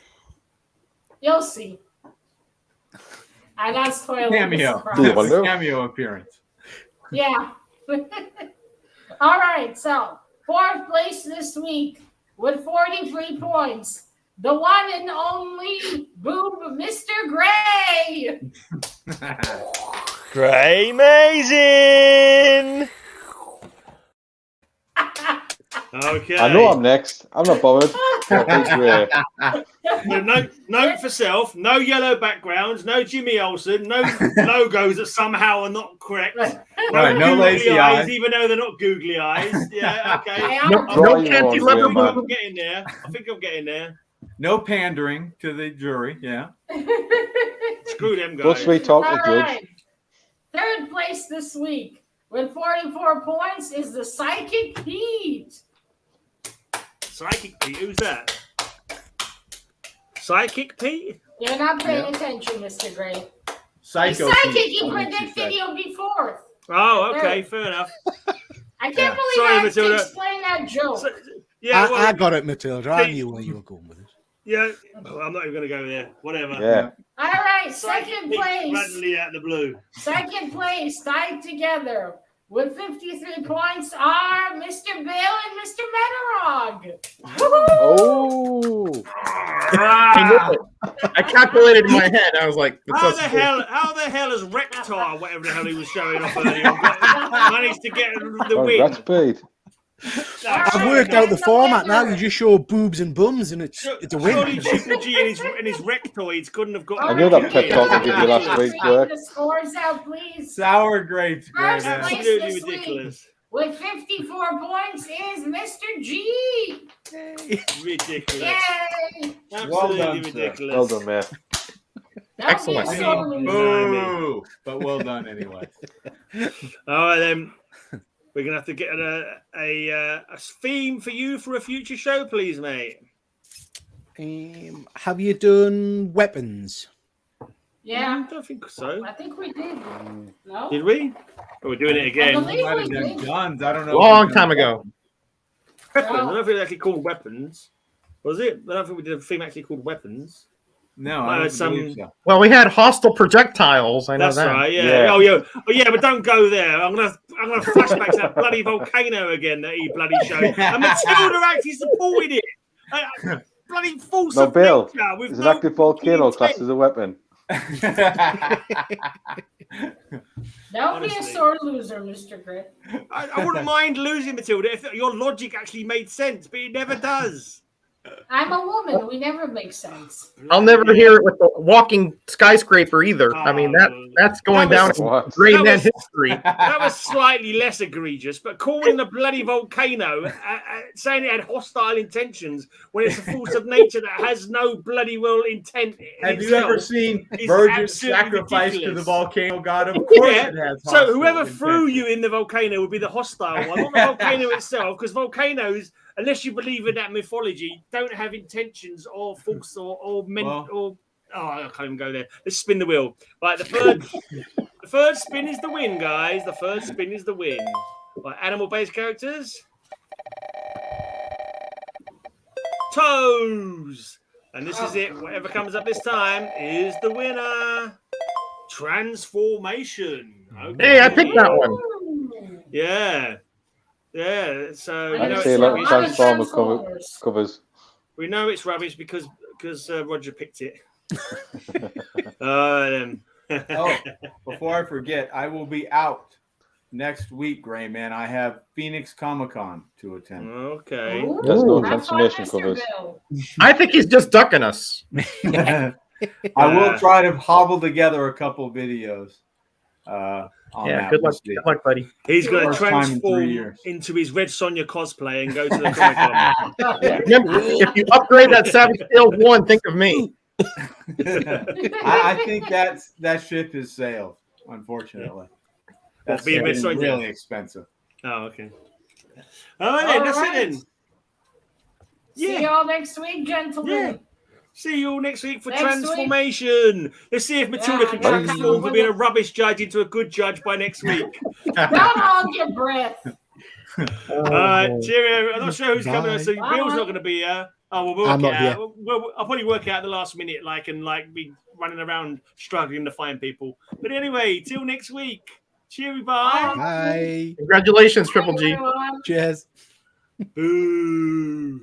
You'll see. I got spoiled. Cameo. Hello. Cameo appearance. Yeah. All right. So, 4th place this week with 43 points. The one and only Boom, Mr. Gray. Gray amazing. Okay. I know I'm next. I'm not bothered. Great. Note for self: no yellow backgrounds, no Jimmy Olsen, no logos that somehow are not correct. Right, no googly lazy eyes. even though they're not googly eyes. Yeah, okay. No, Oh, no you cantilever want to, I'm move. getting there. I think I'm getting there. No pandering to the jury. Yeah. Screw them Go guys. sweet talk All the judge. right. 3rd place this week with 44 points is the Psychic Pete. Psychic Pete, who's that? Psychic Pete? You're not paying attention, Mr. Gray. Psycho. Psychic, Pete, you I think she predicted said. you'll be 4th. Oh, okay, fair enough. I can't Yeah. believe Sorry, I have to Matilda. explain that joke. So, yeah, well, I got it, Matilda. I knew where you were going with it. Yeah, I'm not even going to go there. Whatever. Yeah. All right, second place. Randomly out of the blue. Second place, tied together with 53 points are Mr. Bill and Mr. Metarog. Oh. I calculated in my head. I was like, How the hell has Rectar, whatever the hell he was showing off earlier, managed to get the Oh, win? that's speed. I've worked out the format now. You just show boobs and bums, and it's a Surely win. Triple G and his rectoids couldn't have got. I knew that pep talk I gave you last week, Read Jack. the scores out, please. Sour grapes, First Grayman. place Absolutely this ridiculous. week with 54 points is Mr. G. Ridiculous. Yay! Absolutely Well done, sir. ridiculous. Well done, mate. Don't Excellent. be a I sore mean, loser. boo, but well done anyway. All right, then. We're going to have to get a theme for you for a future show, please, mate. Have you done weapons? Yeah, I don't think so. I think we did. No? Did we? Oh, we're doing it I again. believe Might have we done did. guns. I don't know. long time ago. Weapons. I don't think it's actually called weapons. Was it? I don't think we did a theme actually called weapons. No, Might I have don't some- believe so. Well, we had hostile projectiles. I know That's that. right. Yeah. Yeah. Oh yeah. Oh yeah. But don't go there. I'm gonna flashback to that bloody volcano again that he bloody showed. And Matilda actually supported it. Bloody force No, of Bill, nature with Is an no active volcano intent. classed as a weapon? Don't be a Honestly. sore loser, Mr. Grit. I wouldn't mind losing, Matilda, if your logic actually made sense, but it never does. I'm a woman. We never make sense. I'll never hear it with the walking skyscraper either. I mean, that's going That down was- in What? Grey that Man was- history. That was slightly less egregious, but calling a bloody volcano, saying it had hostile intentions when it's a force of nature that has no bloody well intent. in Have you ever itself. seen It's Virgil's absolutely sacrifice to the ridiculous. volcano god? Of course Yeah. it has. So hostile whoever threw intentions. you in the volcano would be the hostile one, not the volcano itself, because volcanoes, unless you believe in that mythology, don't have intentions or force or meant Well- or. Oh, I can't even go there. Let's spin the wheel. Right, the third spin is the win, guys. The third spin is the win. Right, animal-based characters. Toes. And this is it. Whatever comes up this time is the winner. Transformation. Okay. Hey, I picked that one. Ooh. Yeah. Yeah. So I we know, I'd say it's a lot of rubbish. Transformer Transformers. covers. We know it's rubbish because Roger picked it. Oh, before I forget, I will be out next week, Gray Man. I have Phoenix Comic-Con to attend. Okay. Ooh, There's no have fun, transformation Mr. covers. Bill. I think he's just ducking us. I will try to hobble together a couple videos. On Yeah, that. good luck, We'll see. good luck, buddy. He's going to First time in 3 transform years. into his Red Sonja cosplay and go to the Comic Con. Remember, if you upgrade that Savage Tales 1, think of me. I think that ship has sailed, unfortunately. That's being Red Sonja? really expensive. Oh, okay. All right, then. All That's right. it then. See Yeah. you all next week, gentlemen. Yeah. See you all next week for Next week. Transformation. Let's see if Matilda can Yeah, transform from being a rubbish judge into a good judge by next week. Don't hold your breath. All right, cheerio. I'm not sure who's coming. So Bye. Bill's not going to be here. Oh, we'll work I'm it not here. out. I'll probably work it out at the last minute, and be running around struggling to find people. But anyway, till next week. Cheery, bye. Bye. Congratulations, Triple G. Everyone. Cheers. Boo.